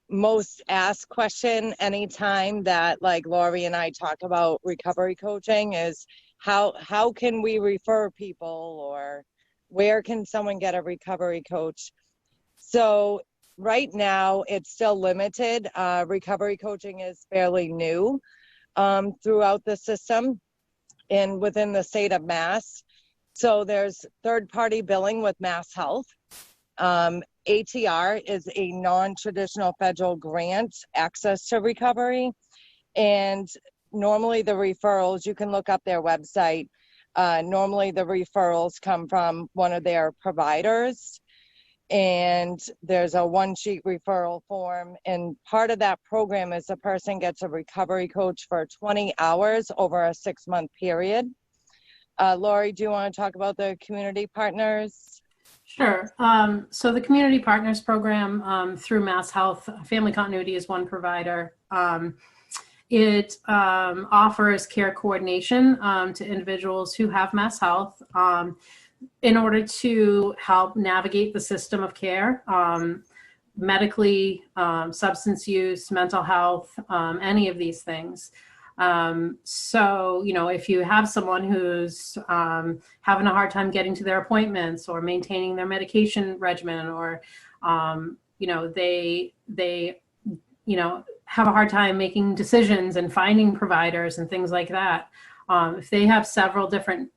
[SPEAKER 4] most asked question anytime that like Lori and I talk about recovery coaching is, how can we refer people, or where can someone get a recovery coach? So right now it's still limited. Recovery coaching is fairly new throughout the system and within the state of Mass. So there's third-party billing with Mass Health. ATR is a non-traditional federal grant access to recovery. And normally the referrals, you can look up their website. Normally the referrals come from one of their providers, and there's a one-sheet referral form. And part of that program is the person gets a recovery coach for 20 hours over a 6-month period. Lori, do you want to talk about the community partners?
[SPEAKER 3] Sure. So the Community Partners Program through Mass Health, Family Continuity is one provider. It offers care coordination to individuals who have Mass Health in order to help navigate the system of care, medically, substance use, mental health, any of these things. So, you know, if you have someone who's having a hard time getting to their appointments or maintaining their medication regimen, or, you know, they, you know, have a hard time making decisions and finding providers and things like that. If they have several different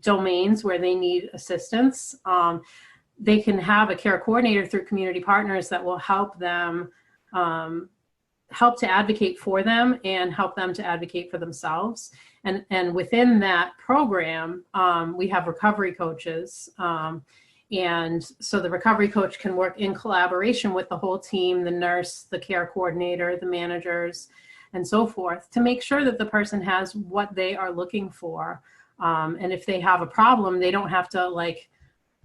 [SPEAKER 3] domains where they need assistance, they can have a care coordinator through Community Partners that will help them, help to advocate for them and help them to advocate for themselves. And within that program, we have recovery coaches. And so the recovery coach can work in collaboration with the whole team, the nurse, the care coordinator, the managers, and so forth, to make sure that the person has what they are looking for. And if they have a problem, they don't have to, like,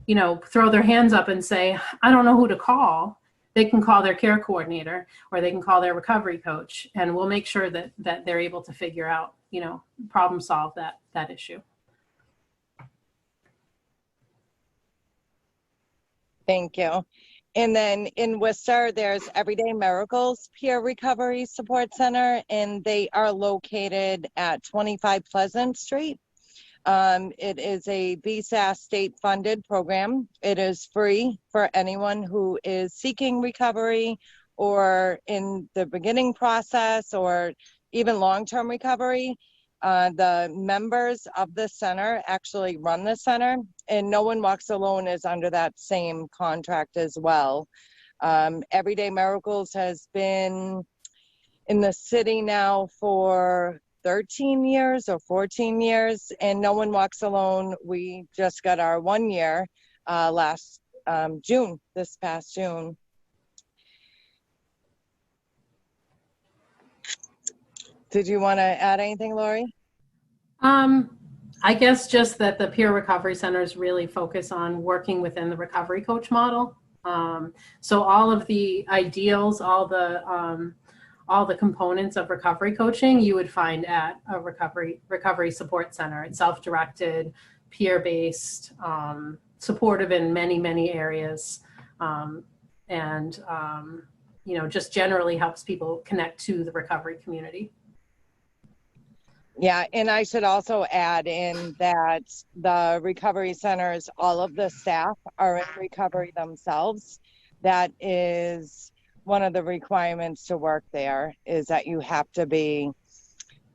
[SPEAKER 3] you know, throw their hands up and say, I don't know who to call. They can call their care coordinator, or they can call their recovery coach, and we'll make sure that they're able to figure out, you know, problem solve that issue.
[SPEAKER 4] Thank you. And then in Worcester, there's Everyday Miracles Peer Recovery Support Center, and they are located at 25 Pleasant Street. It is a BSAS state-funded program. It is free for anyone who is seeking recovery, or in the beginning process, or even long-term recovery. The members of the center actually run the center, and No One Walks Alone is under that same contract as well. Everyday Miracles has been in the city now for 13 years or 14 years, and No One Walks Alone, we just got our 1 year last June, this past June. Did you want to add anything, Lori?
[SPEAKER 3] I guess just that the peer recovery centers really focus on working within the recovery coach model. So all of the ideals, all the components of recovery coaching, you would find at a recovery support center. It's self-directed, peer-based, supportive in many areas, and you know, just generally helps people connect to the recovery community.
[SPEAKER 4] Yeah, and I should also add in that the recovery centers, all of the staff are in recovery themselves. That is one of the requirements to work there, is that you have to be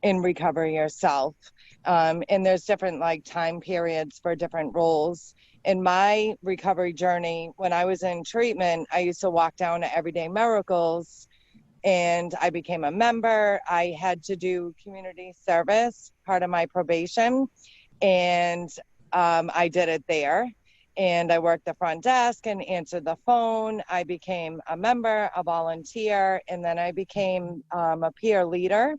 [SPEAKER 4] in recovery yourself. And there's different like time periods for different roles. In my recovery journey, when I was in treatment, I used to walk down to Everyday Miracles, and I became a member. I had to do community service, part of my probation, and I did it there. And I worked the front desk and answered the phone. I became a member, a volunteer, and then I became a peer leader.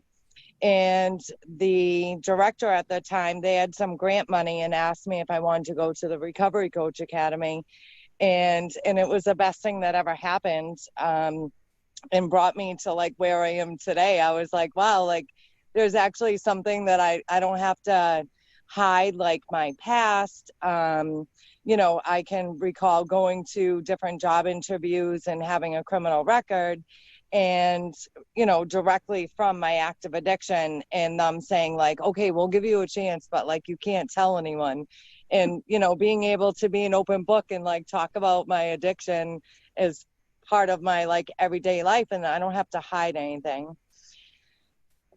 [SPEAKER 4] And the director at the time, they had some grant money and asked me if I wanted to go to the Recovery Coach Academy. And it was the best thing that ever happened. And brought me to like where I am today. I was like, wow, like there's actually something that I don't have to hide, like my past. You know, I can recall going to different job interviews and having a criminal record, and, you know, directly from my active addiction, and them saying like, okay, we'll give you a chance, but like you can't tell anyone. And, you know, being able to be an open book and like talk about my addiction is part of my like everyday life, and I don't have to hide anything.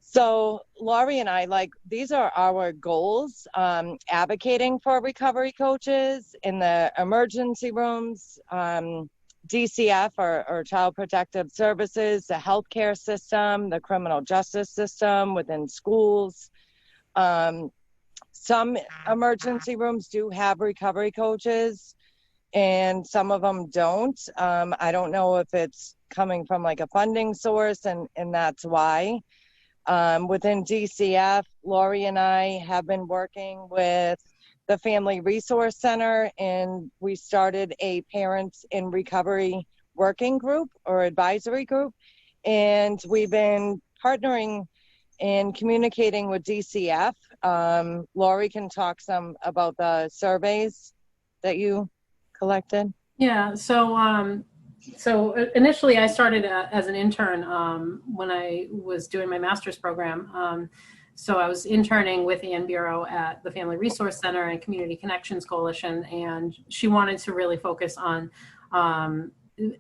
[SPEAKER 4] So Laurie and I, like, these are our goals, advocating for recovery coaches in the emergency rooms, DCF or Child Protective Services, the healthcare system, the criminal justice system within schools. Some emergency rooms do have recovery coaches, and some of them don't. I don't know if it's coming from like a funding source, and that's why. Within DCF, Laurie and I have been working with the Family Resource Center, and we started a Parents in Recovery working group or advisory group. And we've been partnering and communicating with DCF. Laurie can talk some about the surveys that you collected.
[SPEAKER 3] Yeah, so initially I started as an intern when I was doing my master's program. So I was interning with Ann Bureau at the Family Resource Center and Community Connections Coalition, and she wanted to really focus on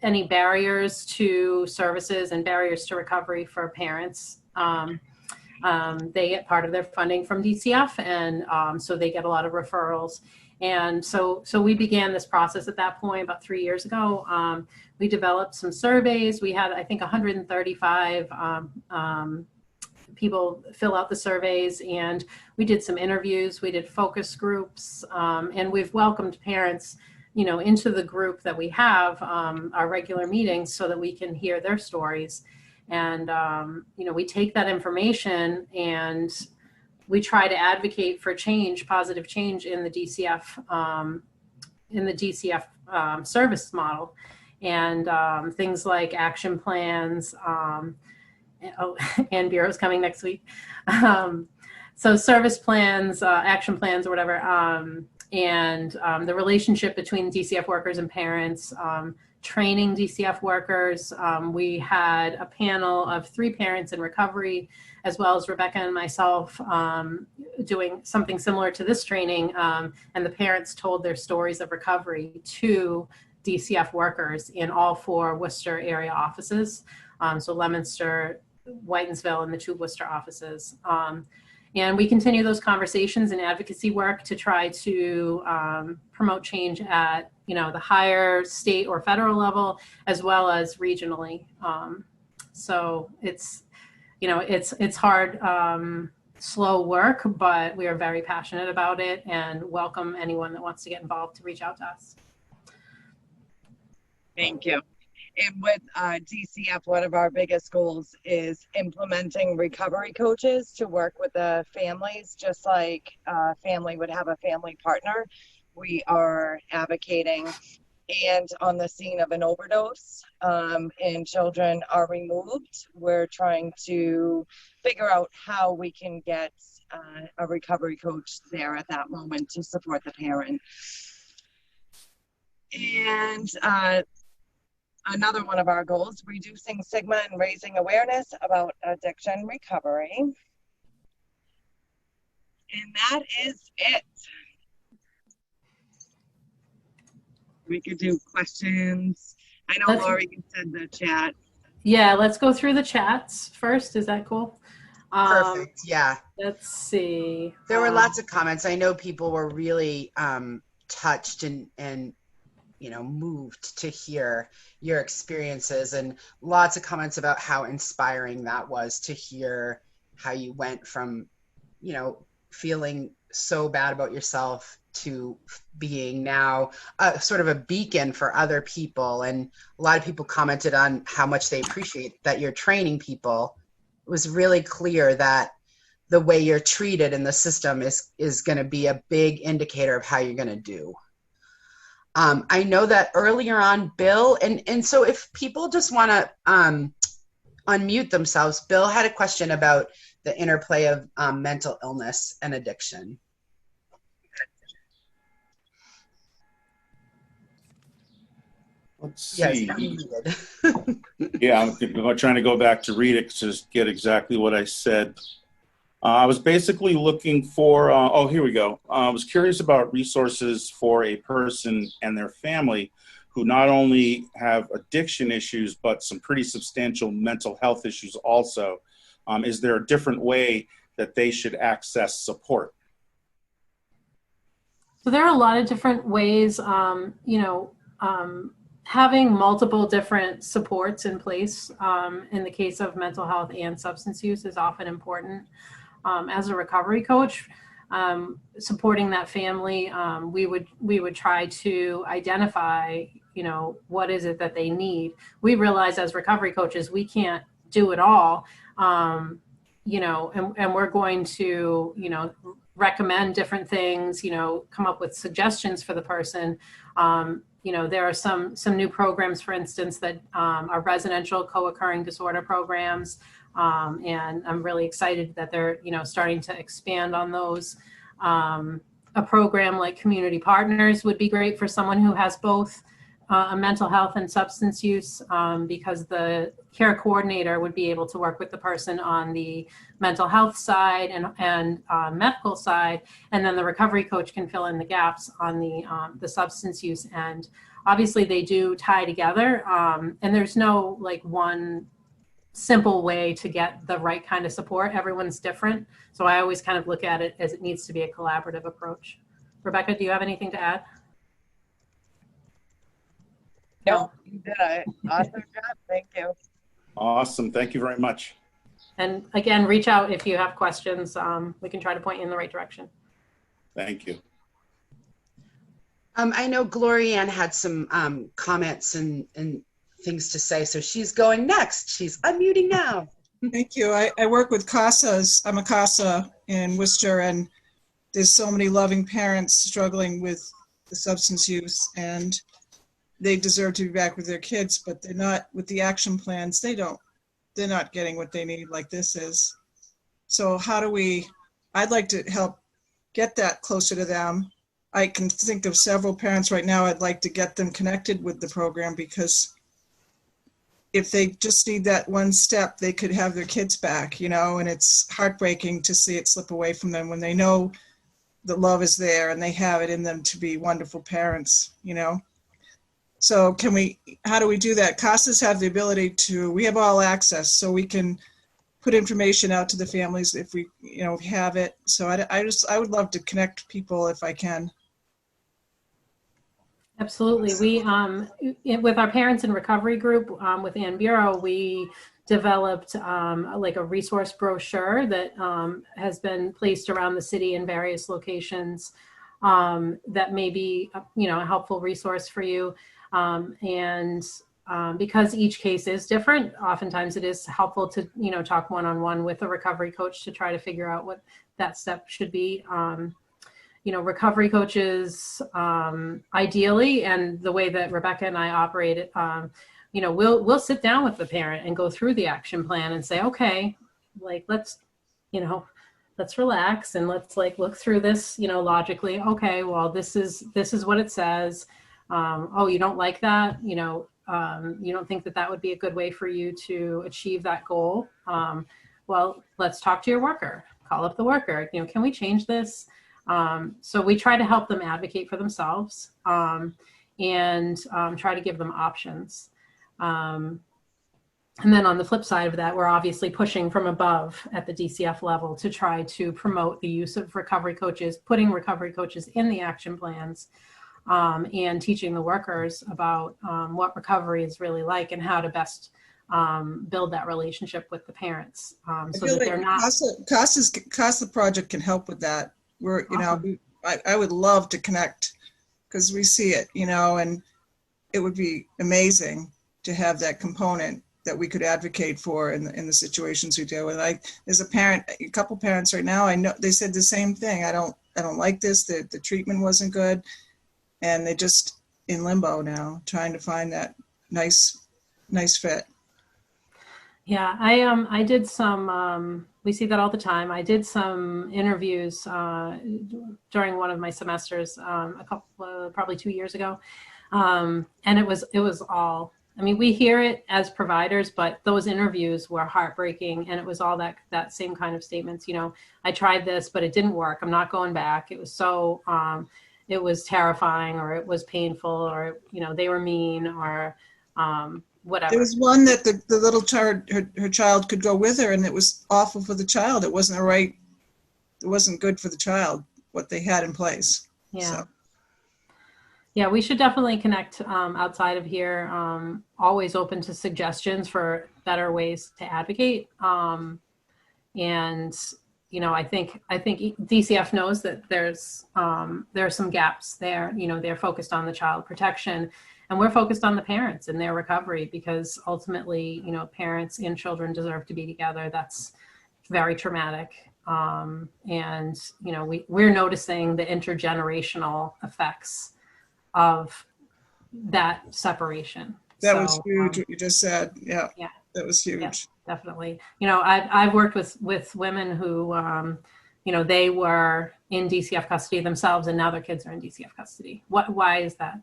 [SPEAKER 3] any barriers to services and barriers to recovery for parents. They get part of their funding from DCF, and so they get a lot of referrals. And so we began this process at that point about 3 years ago. We developed some surveys. We had, I think, 135 people fill out the surveys, and we did some interviews. We did focus groups, and we've welcomed parents, you know, into the group that we have, our regular meetings, so that we can hear their stories. And, you know, we take that information and we try to advocate for change, positive change in the DCF, service model, and things like action plans. And Bureau's coming next week. So service plans, action plans, or whatever, and the relationship between DCF workers and parents. Training DCF workers. We had a panel of 3 parents in recovery, as well as Rebecca and myself, doing something similar to this training. And the parents told their stories of recovery to DCF workers in all 4 Worcester area offices. So Leominster, Whitensville, and the 2 Worcester offices. And we continue those conversations and advocacy work to try to promote change at, the higher state or federal level, as well as regionally. So it's, it's hard, slow work, but we are very passionate about it and welcome anyone that wants to get involved to reach out to us.
[SPEAKER 4] Thank you. And with DCF, one of our biggest goals is implementing recovery coaches to work with the families, just like a family would have a family partner. We are advocating, and on the scene of an overdose and children are removed, we're trying to figure out how we can get a recovery coach there at that moment to support the parent. And another one of our goals, reducing stigma and raising awareness about addiction recovery. And that is it. We could do questions. I know, Lori, you said the chat.
[SPEAKER 3] Yeah, let's go through the chats first. Is that cool?
[SPEAKER 2] Perfect. Yeah.
[SPEAKER 3] Let's see.
[SPEAKER 2] There were lots of comments. I know people were really touched and moved to hear your experiences, and lots of comments about how inspiring that was to hear how you went from, feeling so bad about yourself to being now sort of a beacon for other people. And a lot of people commented on how much they appreciate that you're training people. It was really clear that the way you're treated in the system is going to be a big indicator of how you're going to do. I know that earlier on, Bill, and so if people just want to unmute themselves, Bill had a question about the interplay of mental illness and addiction.
[SPEAKER 1] Let's see.
[SPEAKER 2] Yes,
[SPEAKER 1] Yeah, I'm trying to go back to read it to just get exactly what I said. I was basically looking for, oh, here we go. I was curious about resources for a person and their family who not only have addiction issues, but some pretty substantial mental health issues also. Is there a different way that they should access support?
[SPEAKER 3] So there are a lot of different ways, having multiple different supports in place in the case of mental health and substance use is often important. As a recovery coach, supporting that family, we would try to identify, what is it that they need. We realize as recovery coaches, we can't do it all, and we're going to, recommend different things, come up with suggestions for the person. There are some new programs, for instance, that are residential co-occurring disorder programs. And I'm really excited that they're, starting to expand on those. A program like Community Partners would be great for someone who has both a mental health and substance use, because the care coordinator would be able to work with the person on the mental health side and medical side, and then the recovery coach can fill in the gaps on the substance use end. Obviously, they do tie together, and there's no one simple way to get the right kind of support. Everyone's different. So I always kind of look at it as it needs to be a collaborative approach. Rebecca, do you have anything to add?
[SPEAKER 4] No, you did an awesome job. Thank you.
[SPEAKER 1] Awesome. Thank you very much.
[SPEAKER 3] And again, reach out if you have questions. We can try to point you in the right direction.
[SPEAKER 1] Thank you.
[SPEAKER 2] I know Gloria Ann had some comments and things to say, so she's going next. She's unmuting now.
[SPEAKER 7] Thank you. I work with CASAs. I'm a CASA in Worcester, and there's so many loving parents struggling with the substance use, and they deserve to be back with their kids, but they're not with the action plans. They're not getting what they need like this is. So I'd like to help get that closer to them. I can think of several parents right now I'd like to get them connected with the program, because if they just need that one step, they could have their kids back, and it's heartbreaking to see it slip away from them when they know the love is there and they have it in them to be wonderful parents, So how do we do that? CASAs have the ability we have all access, so we can put information out to the families if we, have it. So I would love to connect people if I can.
[SPEAKER 3] Absolutely. We, with our Parents in Recovery group, with Ann Bureau, we developed like a resource brochure that has been placed around the city in various locations that may be, a helpful resource for you. Because each case is different, oftentimes it is helpful to, talk one-on-one with a recovery coach to try to figure out what that step should be. Recovery coaches, ideally, and the way that Rebecca and I operate it, we'll sit down with the parent and go through the action plan and say, okay, like, let's relax and let's look through this, logically. Okay, well, this is what it says. Oh, you don't like that? You don't think that would be a good way for you to achieve that goal? Well, let's talk to your worker. Call up the worker. Can we change this? So we try to help them advocate for themselves and try to give them options. And then on the flip side of that, we're obviously pushing from above at the DCF level to try to promote the use of recovery coaches, putting recovery coaches in the action plans, and teaching the workers about what recovery is really like and how to best build that relationship with the parents, so that they're not.
[SPEAKER 7] CASA project can help with that. We're,
[SPEAKER 3] Awesome.
[SPEAKER 7] I would love to connect because we see it, and it would be amazing to have that component that we could advocate for in the situations we deal with. There's a couple parents right now, I know they said the same thing. I don't like this, the treatment wasn't good. And they're just in limbo now, trying to find that nice fit.
[SPEAKER 3] Yeah, I did some, we see that all the time. I did some interviews during one of my semesters probably 2 years ago. And it was all, we hear it as providers, but those interviews were heartbreaking. And it was all that same kind of statements, I tried this, but it didn't work. I'm not going back. It was so, it was terrifying, or it was painful, or, they were mean, or whatever.
[SPEAKER 7] There was one that the little child, her child could go with her, and it was awful for the child. It wasn't good for the child, what they had in place.
[SPEAKER 3] Yeah.
[SPEAKER 7] So.
[SPEAKER 3] Yeah, we should definitely connect outside of here. Always open to suggestions for better ways to advocate. And I think DCF knows that there are some gaps there. They're focused on the child protection, and we're focused on the parents and their recovery, because ultimately, parents and children deserve to be together. That's very traumatic. And we're noticing the intergenerational effects of that separation.
[SPEAKER 7] That was huge, what you just said. Yeah. That was huge.
[SPEAKER 3] Yeah, definitely. I've worked with women who, they were in DCF custody themselves, and now their kids are in DCF custody. Why is that?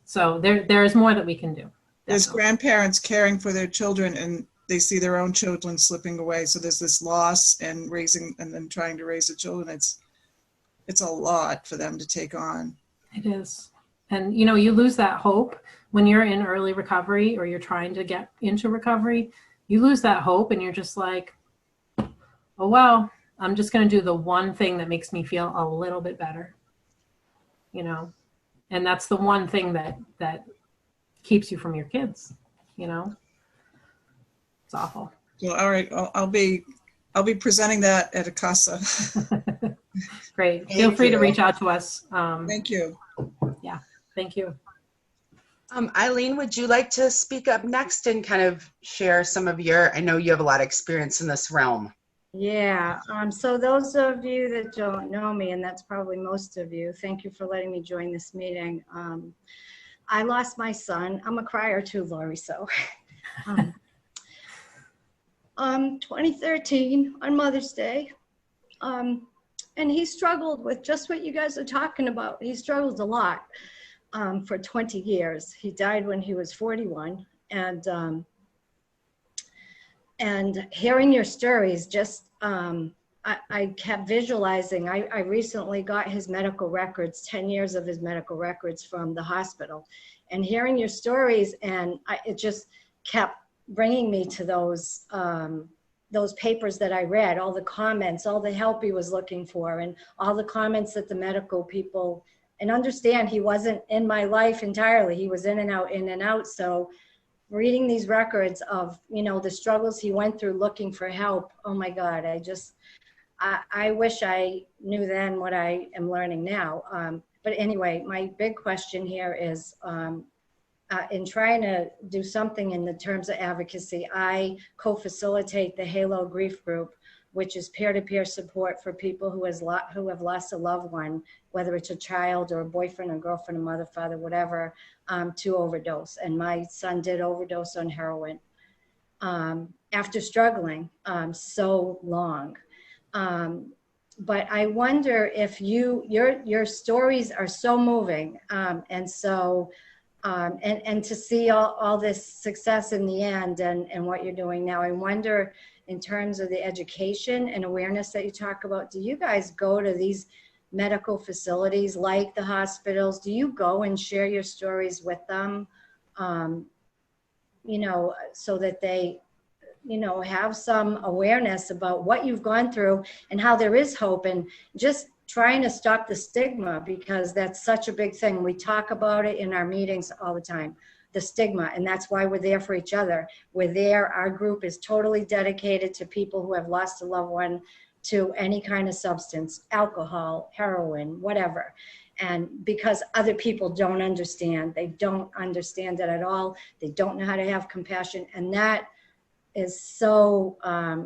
[SPEAKER 3] So there is more that we can do.
[SPEAKER 7] There's
[SPEAKER 3] Definitely.
[SPEAKER 7] grandparents caring for their children, and they see their own children slipping away. So there's this loss and then trying to raise the children. It's a lot for them to take on.
[SPEAKER 3] It is. And, you lose that hope when you're in early recovery, or you're trying to get into recovery. You lose that hope, and you're just like, oh, well, I'm just going to do the one thing that makes me feel a little bit better, and that's the one thing that keeps you from your kids, It's awful.
[SPEAKER 7] Well, all right. I'll be presenting that at a CASA.
[SPEAKER 3] Great. Feel free to reach out to us.
[SPEAKER 7] Thank you.
[SPEAKER 3] Yeah. Thank you.
[SPEAKER 2] Eileen, would you like to speak up next and kind of share some of I know you have a lot of experience in this realm.
[SPEAKER 8] Yeah, so those of you that don't know me, and that's probably most of you, thank you for letting me join this meeting. I lost my son. I'm a crier too, Lori, so. 2013 on Mother's Day. And he struggled with just what you guys are talking about. He struggled a lot for 20 years. He died when he was 41. And hearing your stories, just I kept visualizing. I recently got his medical records, 10 years of his medical records from the hospital. And hearing your stories, and it just kept bringing me to those those papers that I read, all the comments, all the help he was looking for, and all the comments that the medical people, and understand he wasn't in my life entirely. He was in and out, in and out. So reading these records of, you know, the struggles he went through looking for help, oh my God, I wish I knew then what I am learning now. But anyway, my big question here is, in trying to do something in the terms of advocacy, I co-facilitate the HALO Grief Group, which is peer-to-peer support for people who have lost a loved one, whether it's a child or a boyfriend or girlfriend, a mother, father, whatever, to overdose. And my son did overdose on heroin after struggling so long. But I wonder if your stories are so moving, and to see all this success in the end and what you're doing now. I wonder, in terms of the education and awareness that you talk about, do you guys go to these medical facilities like the hospitals? Do you go and share your stories with them, you know, so that they, you know, have some awareness about what you've gone through and how there is hope, and just trying to stop the stigma, because that's such a big thing. We talk about it in our meetings all the time, the stigma, and that's why we're there for each other. We're there, our group is totally dedicated to people who have lost a loved one to any kind of substance, alcohol, heroin, whatever. And because other people don't understand, they don't understand it at all. They don't know how to have compassion. And that is so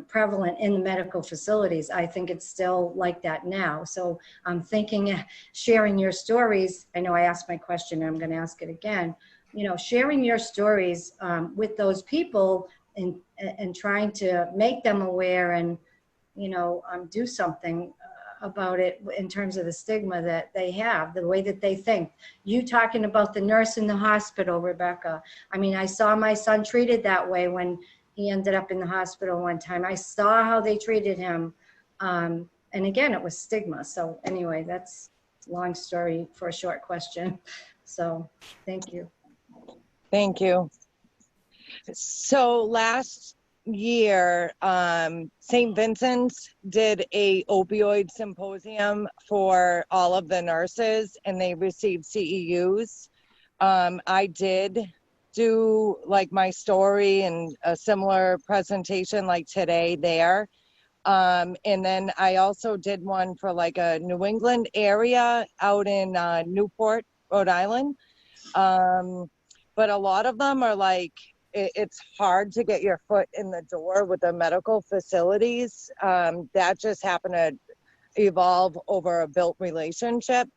[SPEAKER 8] prevalent in the medical facilities. I think it's still like that now. So I'm thinking, sharing your stories, I know I asked my question and I'm going to ask it again, you know, sharing your stories with those people and trying to make them aware and, you know, do something about it in terms of the stigma that they have, the way that they think. You talking about the nurse in the hospital, Rebecca. I mean, I saw my son treated that way when he ended up in the hospital one time. I saw how they treated him. And again, it was stigma. So anyway, that's a long story for a short question. So thank you.
[SPEAKER 4] Thank you. So last year, St. Vincent's did a opioid symposium for all of the nurses, and they received CEUs. I did do like my story and a similar presentation like today there. And then I also did one for like a New England area out in Newport, Rhode Island. But a lot of them are like, it's hard to get your foot in the door with the medical facilities. That just happened to evolve over a built relationship.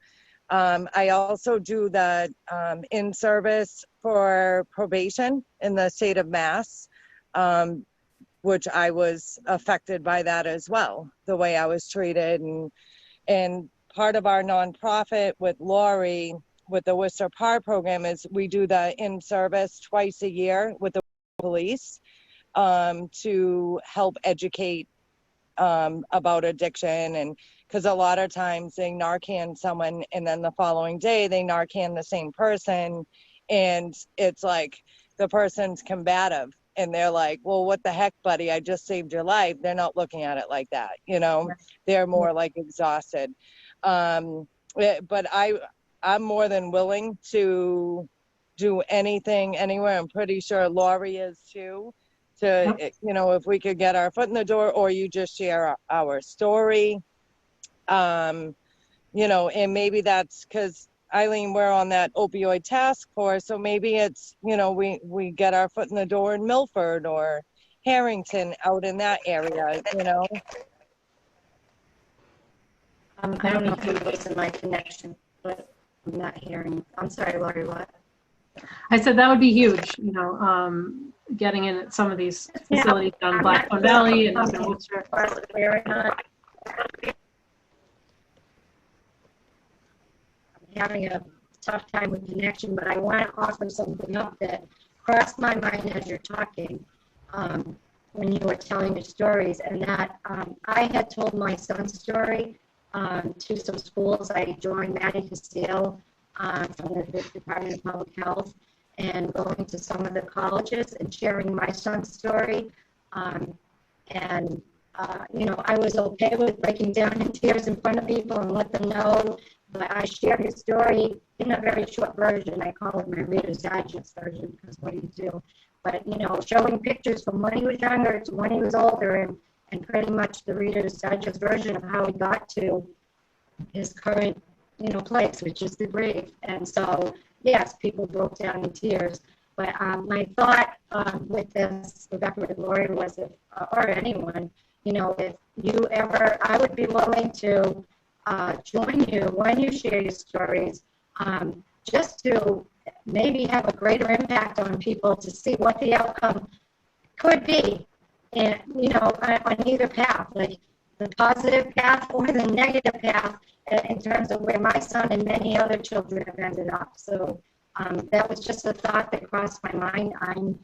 [SPEAKER 4] I also do the in-service for probation in the state of Mass, which I was affected by that as well, the way I was treated. And part of our nonprofit with Lori, with the Worcester PAR program, is we do the in-service twice a year with the police to help educate about addiction. And because a lot of times they Narcan someone and then the following day they Narcan the same person, and it's like the person's combative and they're like, well, what the heck, buddy, I just saved your life. They're not looking at it like that, you know. They're more like exhausted. But I'm more than willing to do anything anywhere. I'm pretty sure Lori is too, to, you know, if we could get our foot in the door, or you just share our story. You know, and maybe that's because, Eileen, we're on that opioid task force, so maybe it's, you know, we get our foot in the door in Milford or Harrington, out in that area, you know.
[SPEAKER 8] I don't know if it was in my connection, but I'm not hearing. I'm sorry, Lori, what?
[SPEAKER 3] I said that would be huge, you know, getting in at some of these facilities down Blackstone Valley and up in Worcester.
[SPEAKER 8] Having a tough time with connection, but I want to offer something up that crossed my mind as you're talking when you were telling your stories, and that I had told my son's story to some schools. I joined Maddie Castile from the Department of Public Health and going to some of the colleges and sharing my son's story. And, you know, I was okay with breaking down in tears in front of people and let them know, but I shared his story in a very short version. I call it my Reader's Digest version, because what do you do? But, you know, showing pictures from when he was younger to when he was older, and pretty much the Reader's Digest version of how he got to his current, you know, place, which is the grave. And so, yes, people broke down in tears. But my thought with this, Rebecca and Lori, was if, or anyone, you know, if you ever, I would be willing to join you when you share your stories, just to maybe have a greater impact on people to see what the outcome could be, and, you know, on either path, like the positive path or the negative path, in terms of where my son and many other children have ended up. So that was just a thought that crossed my mind. I'm,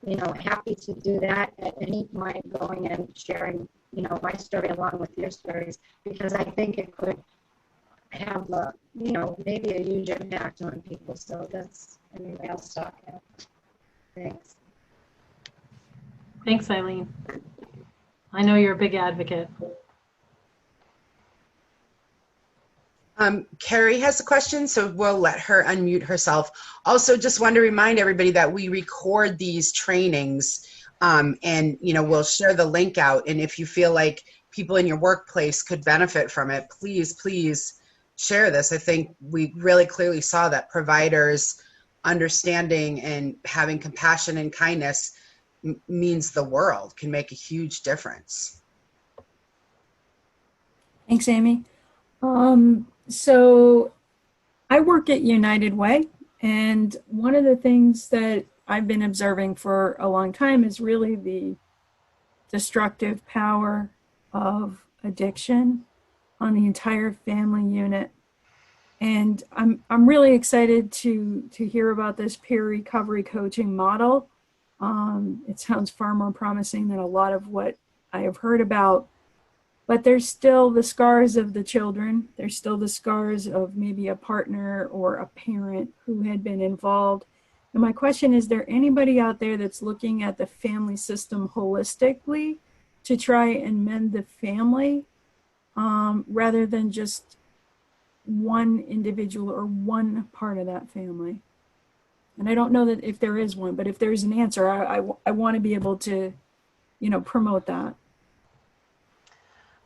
[SPEAKER 8] you know, happy to do that at any point, going and sharing, you know, my story along with your stories, because I think it could have, you know, maybe a huge impact on people. So that's, anyway, I'll stop now. Thanks.
[SPEAKER 3] Thanks, Eileen. I know you're a big advocate.
[SPEAKER 2] Carrie has a question, so we'll let her unmute herself. Also, just want to remind everybody that we record these trainings, and, you know, we'll share the link out. And if you feel like people in your workplace could benefit from it, please share this. I think we really clearly saw that providers understanding and having compassion and kindness means the world, can make a huge difference.
[SPEAKER 9] Thanks, Amy. So I work at United Way, and one of the things that I've been observing for a long time is really the destructive power of addiction on the entire family unit. And I'm really excited to hear about this peer recovery coaching model. It sounds far more promising than a lot of what I have heard about. But there's still the scars of the children. There's still the scars of maybe a partner or a parent who had been involved. And my question is there anybody out there that's looking at the family system holistically to try and mend the family, rather than just one individual or one part of that family? And I don't know that if there is one, but if there's an answer, I want to be able to, you know, promote that.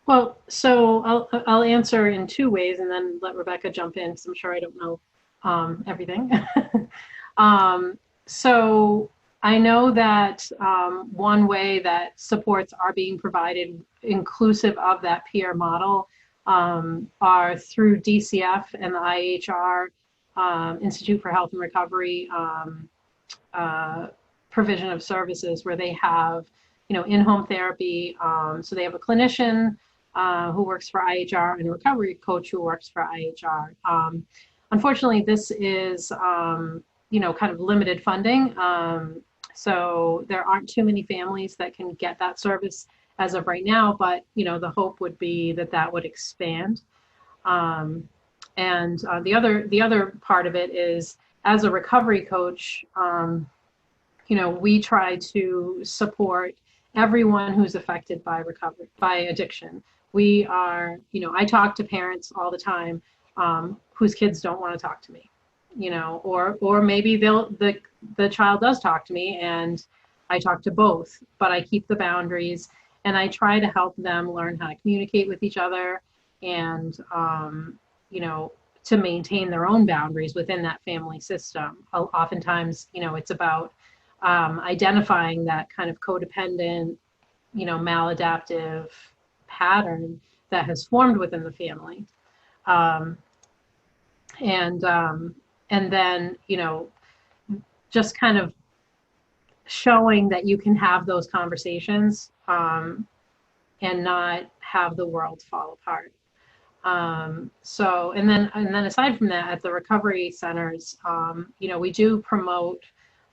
[SPEAKER 3] Well, so I'll answer in two ways and then let Rebecca jump in, because I'm sure I don't know everything. So I know that one way that supports are being provided inclusive of that peer model are through DCF and the IHR, Institute for Health and Recovery, provision of services, where they have, you know, in-home therapy. So they have a clinician who works for IHR and a recovery coach who works for IHR. Unfortunately, this is, you know, kind of limited funding. So there aren't too many families that can get that service as of right now, but, you know, the hope would be that that would expand. And the other part of it is, as a recovery coach, you know, we try to support everyone who's affected by addiction. We are, you know, I talk to parents all the time whose kids don't want to talk to me, you know, or maybe the child does talk to me and I talk to both, but I keep the boundaries and I try to help them learn how to communicate with each other and, you know, to maintain their own boundaries within that family system. Oftentimes, you know, it's about identifying that kind of codependent, you know, maladaptive pattern that has formed within the family. And then, you know, just kind of showing that you can have those conversations and not have the world fall apart. So, and then aside from that, at the recovery centers, you know, we do promote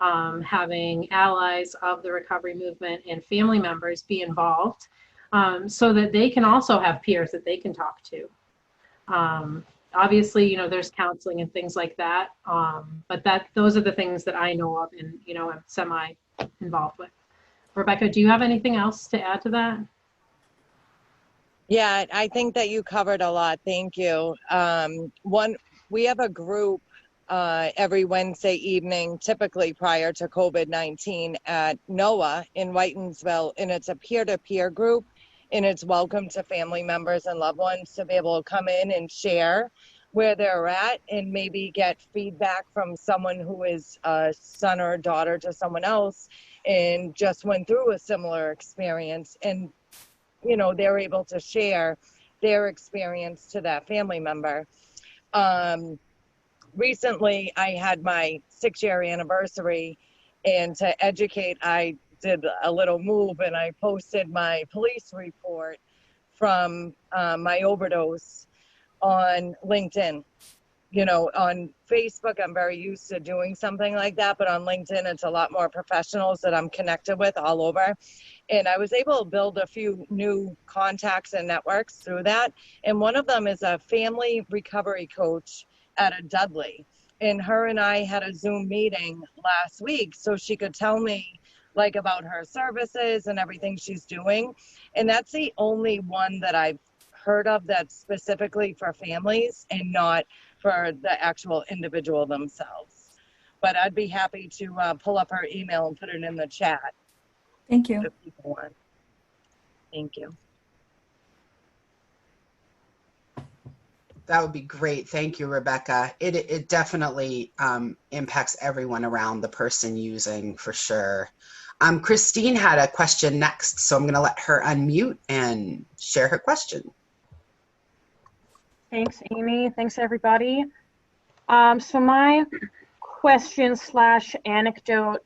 [SPEAKER 3] having allies of the recovery movement and family members be involved, so that they can also have peers that they can talk to. Obviously, you know, there's counseling and things like that, but those are the things that I know of and, you know, I'm semi involved with. Rebecca, do you have anything else to add to that?
[SPEAKER 4] Yeah, I think that you covered a lot. Thank you. We have a group every Wednesday evening, typically prior to COVID-19 at NOWA in Whitensville, and it's a peer-to-peer group, and it's welcome to family members and loved ones to be able to come in and share where they're at and maybe get feedback from someone who is a son or daughter to someone else and just went through a similar experience, and you know, they're able to share their experience to that family member. Recently, I had my 6-year anniversary, and to educate, I did a little move and I posted my police report from my overdose on LinkedIn. You know, on Facebook, I'm very used to doing something like that, but on LinkedIn, it's a lot more professionals that I'm connected with all over. And I was able to build a few new contacts and networks through that. And one of them is a family recovery coach at a Dudley. And her and I had a Zoom meeting last week so she could tell me like about her services and everything she's doing. And that's the only one that I've heard of that's specifically for families and not for the actual individual themselves. But I'd be happy to pull up her email and put it in the chat.
[SPEAKER 9] Thank you.
[SPEAKER 4] If people want. Thank you.
[SPEAKER 2] That would be great. Thank you, Rebecca. It definitely impacts everyone around the person using, for sure. Christine had a question next, so I'm going to let her unmute and share her question.
[SPEAKER 10] Thanks, Amy. Thanks, everybody. So my question / anecdote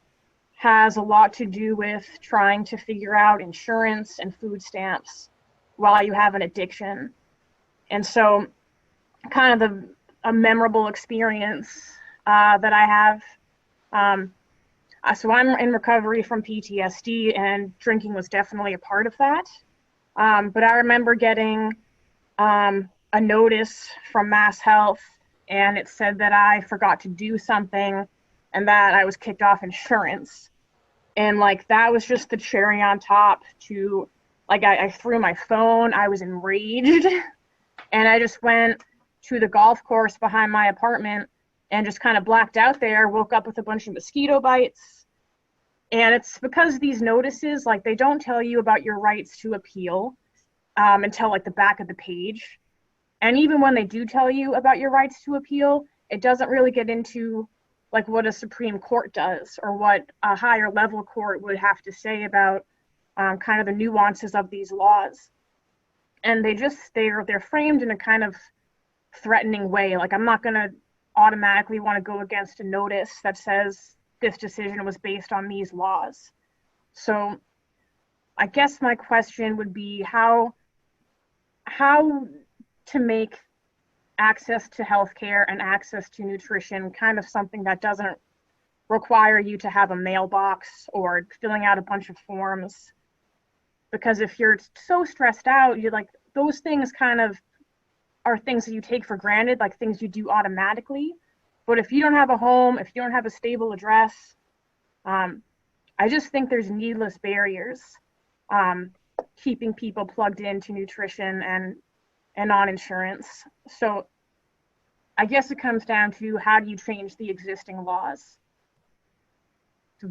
[SPEAKER 10] has a lot to do with trying to figure out insurance and food stamps while you have an addiction. And so kind of a memorable experience that I have. So I'm in recovery from PTSD, and drinking was definitely a part of that. But I remember getting a notice from Mass Health, and it said that I forgot to do something and that I was kicked off insurance. And like, that was just the cherry on top to, like, I threw my phone, I was enraged, and I just went to the golf course behind my apartment and just kind of blacked out there, woke up with a bunch of mosquito bites. And it's because these notices, like, they don't tell you about your rights to appeal until like the back of the page. And even when they do tell you about your rights to appeal, it doesn't really get into like what a Supreme Court does or what a higher level court would have to say about kind of the nuances of these laws. And they're framed in a kind of threatening way. Like, I'm not going to automatically want to go against a notice that says this decision was based on these laws. So I guess my question would be how to make access to healthcare and access to nutrition kind of something that doesn't require you to have a mailbox or filling out a bunch of forms. Because if you're so stressed out, you're like, those things kind of are things that you take for granted, like things you do automatically. But if you don't have a home, if you don't have a stable address, I just think there's needless barriers keeping people plugged into nutrition and on insurance. So I guess it comes down to, how do you change the existing laws? It's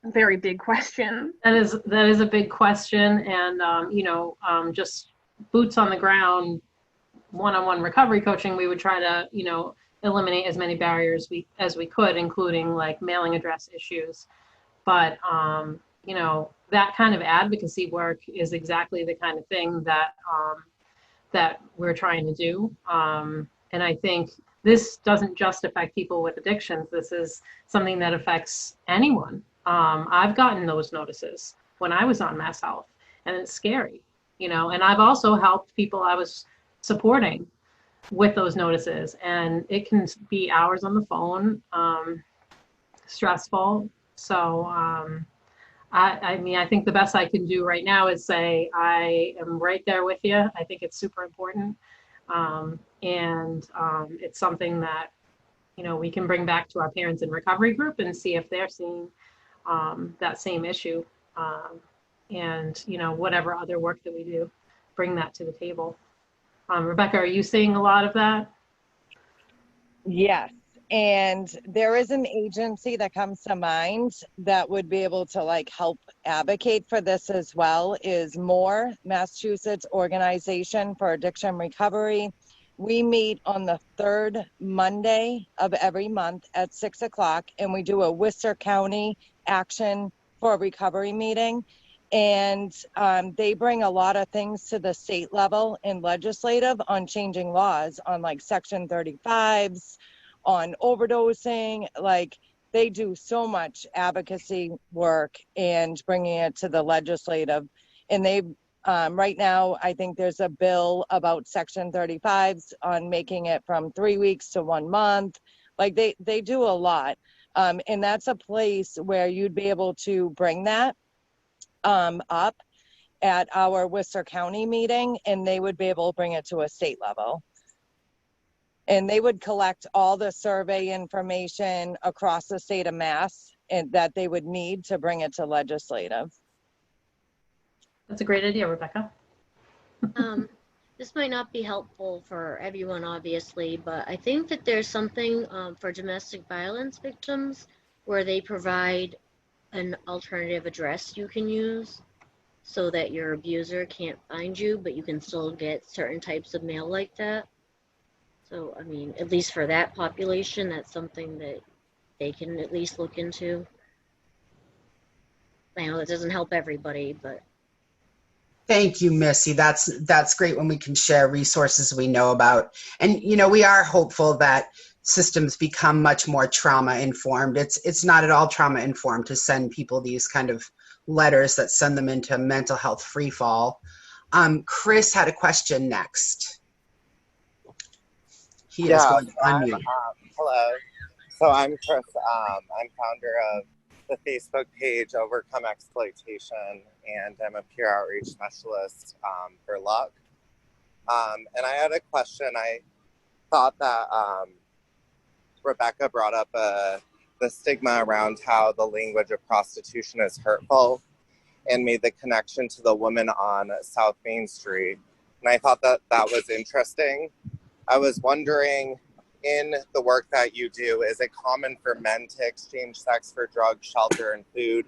[SPEAKER 10] a very big question.
[SPEAKER 3] That is a big question. And, just boots on the ground, one-on-one recovery coaching, we would try to, eliminate as many barriers as we could, including like mailing address issues. But, that kind of advocacy work is exactly the kind of thing that we're trying to do. And I think this doesn't just affect people with addictions. This is something that affects anyone. I've gotten those notices when I was on Mass Health, and it's scary, and I've also helped people I was supporting with those notices, and it can be hours on the phone, stressful. So, I think the best I can do right now is say, I am right there with you. I think it's super important. It's something that, we can bring back to our parents in recovery group and see if they're seeing that same issue. and, you know, whatever other work that we do, bring that to the table. Rebecca, are you seeing a lot of that?
[SPEAKER 4] Yes. And there is an agency that comes to mind that would be able to like help advocate for this as well, is MORE, Massachusetts Organization for Addiction Recovery. We meet on the third Monday of every month at 6 o'clock, and we do a Worcester County Action for Recovery meeting. And they bring a lot of things to the state level and legislative on changing laws on like Section 35s, on overdosing. Like, they do so much advocacy work and bringing it to the legislative. And they right now, I think there's a bill about Section 35s on making it from 3 weeks to 1 month. Like, they do a lot. And that's a place where you'd be able to bring that up at our Worcester County meeting, and they would be able to bring it to a state level. And they would collect all the survey information across the state of Mass and that they would need to bring it to legislative.
[SPEAKER 3] That's a great idea, Rebecca.
[SPEAKER 11] This might not be helpful for everyone, obviously, but I think that there's something for domestic violence victims where they provide an alternative address you can use so that your abuser can't find you, but you can still get certain types of mail like that. So, I mean, at least for that population, that's something that they can at least look into. I know that doesn't help everybody, but.
[SPEAKER 2] Thank you, Missy. That's great when we can share resources we know about. And, you know, we are hopeful that systems become much more trauma informed. It's not at all trauma informed to send people these kind of letters that send them into mental health free fall. Chris had a question next. He is going to unmute.
[SPEAKER 12] Hello. So I'm Chris. I'm founder of the Facebook page Overcome Exploitation, and I'm a peer outreach specialist for Luck. And I had a question. I thought that Rebecca brought up the stigma around how the language of prostitution is hurtful, and made the connection to the woman on South Main Street. And I thought that was interesting. I was wondering, in the work that you do, is it common for men to exchange sex for drugs, shelter, and food?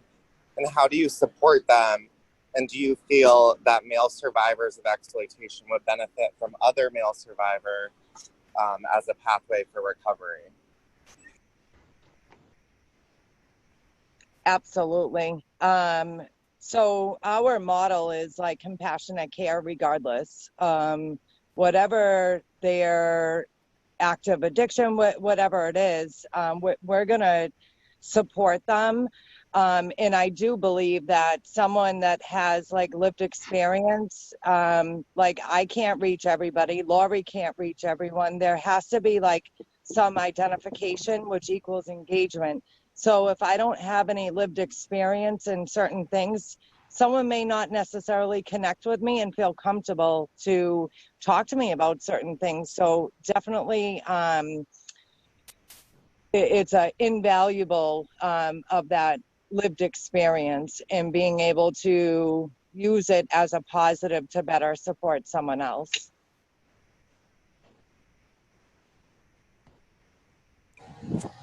[SPEAKER 12] And how do you support them? And do you feel that male survivors of exploitation would benefit from other male survivors as a pathway for recovery?
[SPEAKER 4] Absolutely. So our model is like compassionate care regardless. Whatever their active addiction, whatever it is, we're going to support them. And I do believe that someone that has like lived experience, like I can't reach everybody, Laurie can't reach everyone. There has to be like some identification, which equals engagement. So if I don't have any lived experience in certain things, someone may not necessarily connect with me and feel comfortable to talk to me about certain things. So definitely, it's invaluable of that lived experience and being able to use it as a positive to better support someone else.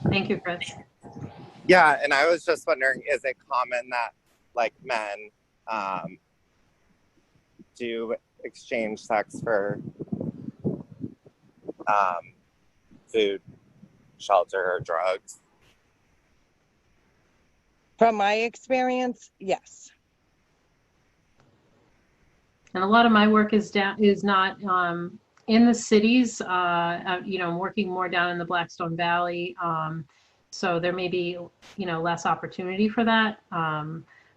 [SPEAKER 3] Thank you, Chris.
[SPEAKER 12] Yeah, and I was just wondering, is it common that like men do exchange sex for food, shelter, or drugs?
[SPEAKER 4] From my experience, yes.
[SPEAKER 3] And a lot of my work is not in the cities. You know, I'm working more down in the Blackstone Valley. So there may be, you know, less opportunity for that.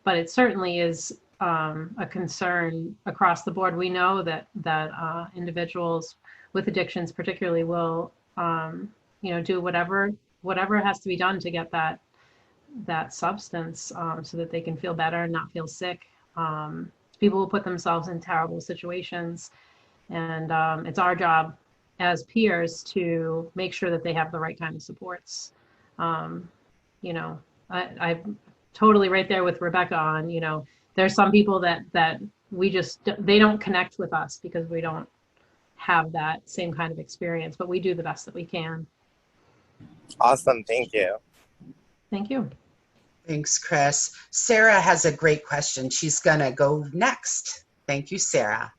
[SPEAKER 3] But it certainly is a concern across the board. We know that individuals with addictions particularly will, you know, do whatever has to be done to get that substance so that they can feel better and not feel sick. People will put themselves in terrible situations, and it's our job as peers to make sure that they have the right kind of supports. You know, totally right there with Rebecca on, you know, there's some people that we just, they don't connect with us because we don't have that same kind of experience, but we do the best that we can.
[SPEAKER 12] Awesome. Thank you.
[SPEAKER 3] Thank you.
[SPEAKER 2] Thanks, Chris. Sarah has a great question. She's gonna go next. Thank you, Sarah.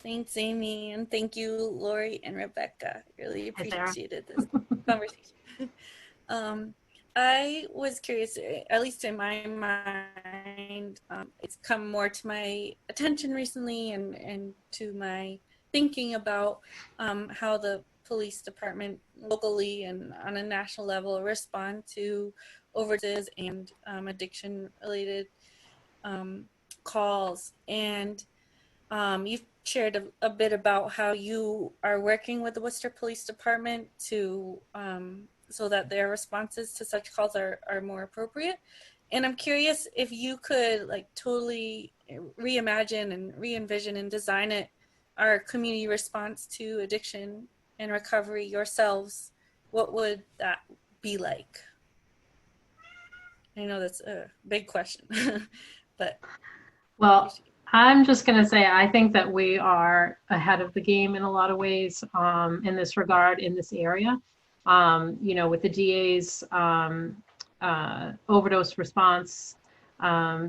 [SPEAKER 13] Thanks, Amy, and thank you, Lori and Rebecca. Really
[SPEAKER 3] Hi, Sarah.
[SPEAKER 13] appreciated this conversation. I was curious, at least in my mind, it's come more to my attention recently and to my thinking about how the police department locally and on a national level respond to overdoses and addiction-related calls. And you've shared a bit about how you are working with the Worcester Police Department to so that their responses to such calls are more appropriate. And I'm curious if you could like totally reimagine and re-envision and design it, our community response to addiction and recovery yourselves, what would that be like? I know that's a big question, but.
[SPEAKER 3] Well, I'm just going to say, I think that we are ahead of the game in a lot of ways in this regard, in this area. You know, with the DA's overdose response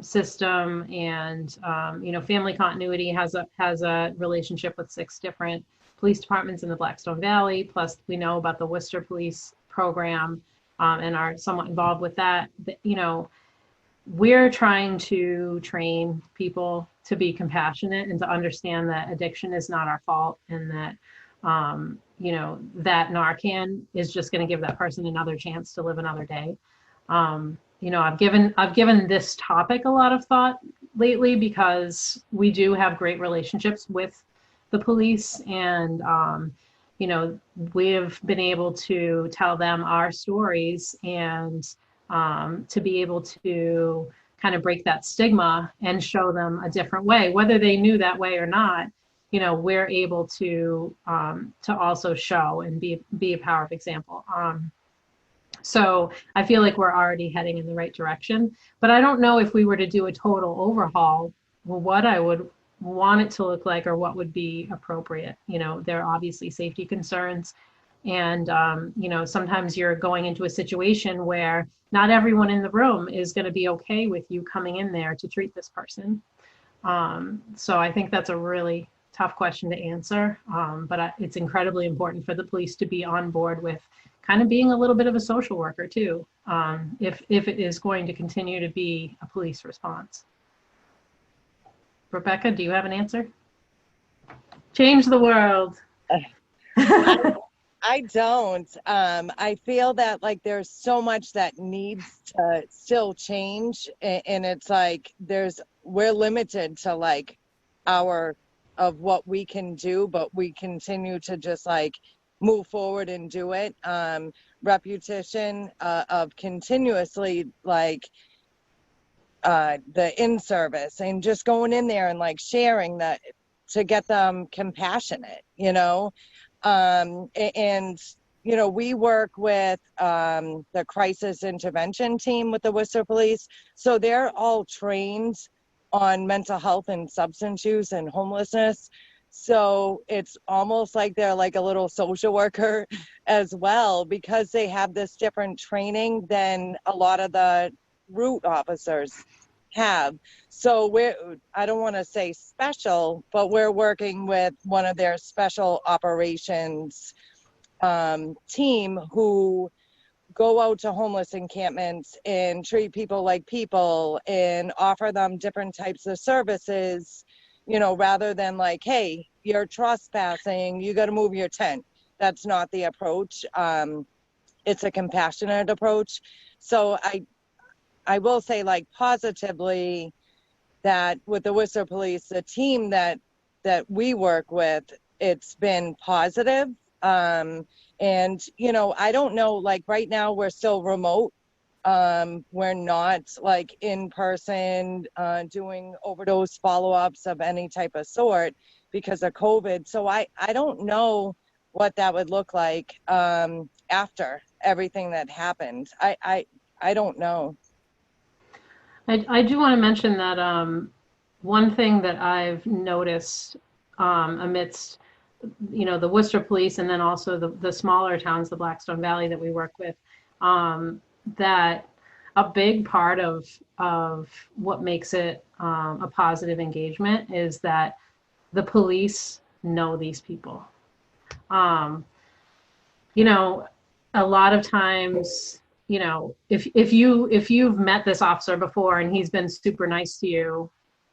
[SPEAKER 3] system, and you know, Family Continuity has a relationship with 6 different police departments in the Blackstone Valley. Plus, we know about the Worcester Police program and are somewhat involved with that. You know, we're trying to train people to be compassionate and to understand that addiction is not our fault, and that you know, that Narcan is just going to give that person another chance to live another day. You know, I've given this topic a lot of thought lately because we do have great relationships with the police, and you know, we've been able to tell them our stories and to be able to kind of break that stigma and show them a different way, whether they knew that way or not. You know, we're able to also show and be a power of example. So I feel like we're already heading in the right direction, but I don't know if we were to do a total overhaul, what I would want it to look like or what would be appropriate. You know, there are obviously safety concerns, and you know, sometimes you're going into a situation where not everyone in the room is going to be okay with you coming in there to treat this person. So I think that's a really tough question to answer, but it's incredibly important for the police to be on board with kind of being a little bit of a social worker too, if it is going to continue to be a police response. Rebecca, do you have an answer? Change the world.
[SPEAKER 4] I don't. I feel that like there's so much that needs to still change, and it's like we're limited to like of what we can do, but we continue to just like move forward and do it. Repetition of continuously like the in-service and just going in there and like sharing that to get them compassionate, you know. And you know, we work with the crisis intervention team with the Worcester Police, so they're all trained on mental health and substance use and homelessness. So it's almost like they're like a little social worker as well, because they have this different training than a lot of the route officers have. So I don't want to say special, but we're working with one of their special operations team who go out to homeless encampments and treat people like people and offer them different types of services, you know, rather than like, hey, you're trespassing, you got to move your tent. That's not the approach. It's a compassionate approach. So I will say, like, positively that with the Worcester Police, the team that we work with, it's been positive. And, you know, I don't know, like right now we're still remote. We're not like in person doing overdose follow-ups of any type of sort because of COVID. So I don't know what that would look like after everything that happened. I don't know.
[SPEAKER 3] I do want to mention that one thing that I've noticed amidst, the Worcester Police and then also the smaller towns, the Blackstone Valley that we work with, that a big part of what makes it a positive engagement is that the police know these people. A lot of times, if you've met this officer before and he's been super nice to you,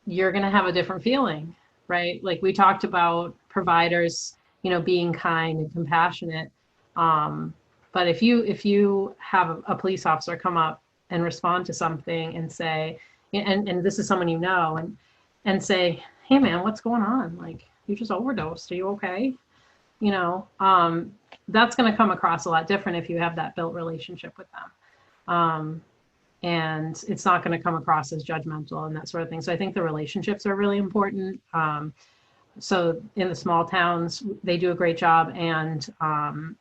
[SPEAKER 3] you're going to have a different feeling, right? Like we talked about providers, being kind and compassionate. But if you have a police officer come up and respond to something and say, and this is someone and say, hey man, what's going on? Like you just overdosed. Are you okay? That's going to come across a lot different if you have that built relationship with them. And it's not going to come across as judgmental and that sort of thing. So I think the relationships are really important. So in the small towns, they do a great job. And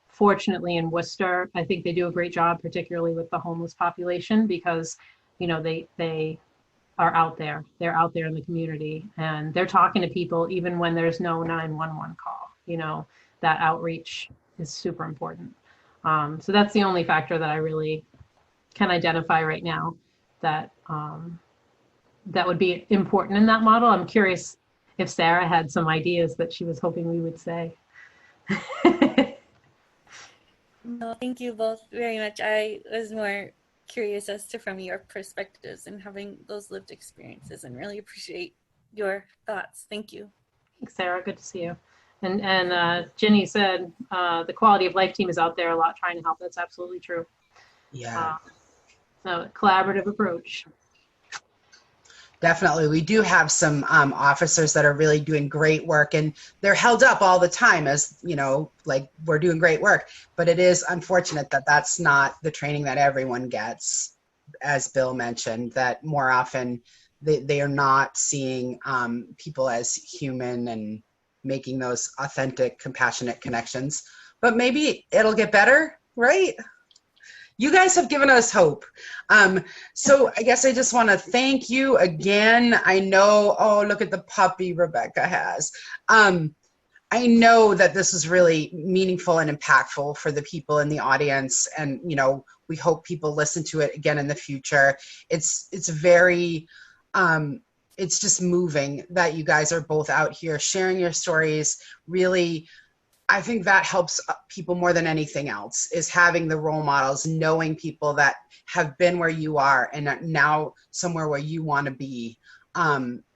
[SPEAKER 3] fortunately in Worcester, I think they do a great job, particularly with the homeless population, because, they are out there. They're out there in the community and they're talking to people even when there's no 911 call. That outreach is super important. So that's the only factor that I really can identify right now that that would be important in that model. I'm curious if Sarah had some ideas that she was hoping we would say.
[SPEAKER 13] No, thank you both very much. I was more curious as to from your perspectives and having those lived experiences, and really appreciate your thoughts. Thank you.
[SPEAKER 3] Thanks, Sarah. Good to see you. And Ginny said the quality of life team is out there a lot trying to help. That's absolutely true.
[SPEAKER 2] Yeah.
[SPEAKER 3] So collaborative approach.
[SPEAKER 2] Definitely. We do have some officers that are really doing great work, and they're held up all the time as, like we're doing great work. But it is unfortunate that that's not the training that everyone gets, as Bill mentioned, that more often they are not seeing people as human and making those authentic, compassionate connections. But maybe it'll get better, right? You guys have given us hope. So I guess I just want to thank you again. I know, oh, look at the puppy Rebecca has. I know that this is really meaningful and impactful for the people in the audience. And, we hope people listen to it again in the future. It's very, it's just moving that you guys are both out here sharing your stories. Really, I think that helps people more than anything else, is having the role models, knowing people that have been where you are and are now somewhere where you want to be.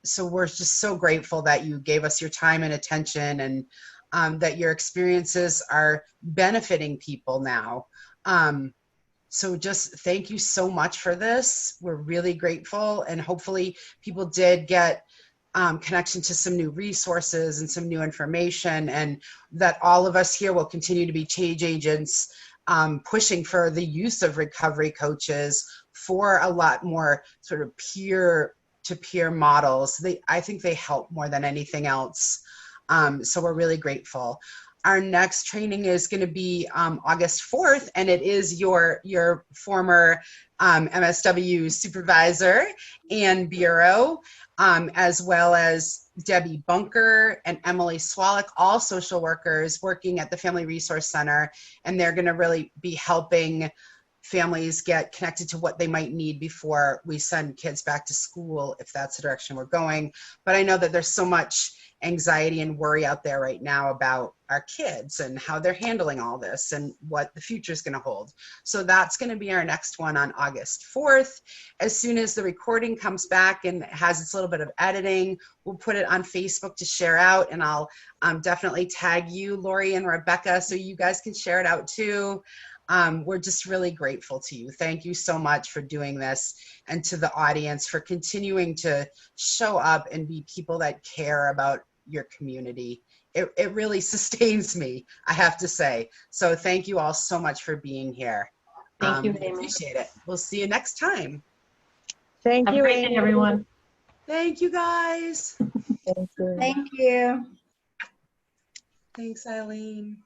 [SPEAKER 2] So we're just so grateful that you gave us your time and attention, and that your experiences are benefiting people now. So just thank you so much for this. We're really grateful, and hopefully people did get connection to some new resources and some new information, and that all of us here will continue to be change agents, pushing for the use of recovery coaches for a lot more sort of peer-to-peer models. I think they help more than anything else. So we're really grateful. Our next training is going to be August 4th, and it is your former MSW supervisor and bureau, as well as Debbie Bunker and Emily Swallock, all social workers working at the Family Resource Center, and they're going to really be helping families get connected to what they might need before we send kids back to school, if that's the direction we're going. But I know that there's so much anxiety and worry out there right now about our kids and how they're handling all this and what the future is going to hold. So that's going to be our next one on August 4th. As soon as the recording comes back and has its little bit of editing, we'll put it on Facebook to share out, and I'll definitely tag you, Lori and Rebecca, so you guys can share it out too. We're just really grateful to you. Thank you so much for doing this, and to the audience for continuing to show up and be people that care about your community. It really sustains me, I have to say. So thank you all so much for being here.
[SPEAKER 3] Thank you,
[SPEAKER 2] I appreciate it. We'll see you next time.
[SPEAKER 4] Thank
[SPEAKER 3] Have
[SPEAKER 4] you,
[SPEAKER 3] a great day,
[SPEAKER 4] Amy.
[SPEAKER 3] everyone.
[SPEAKER 2] Thank you, guys.
[SPEAKER 4] Thank you.
[SPEAKER 8] Thank you.
[SPEAKER 2] Thanks, Eileen.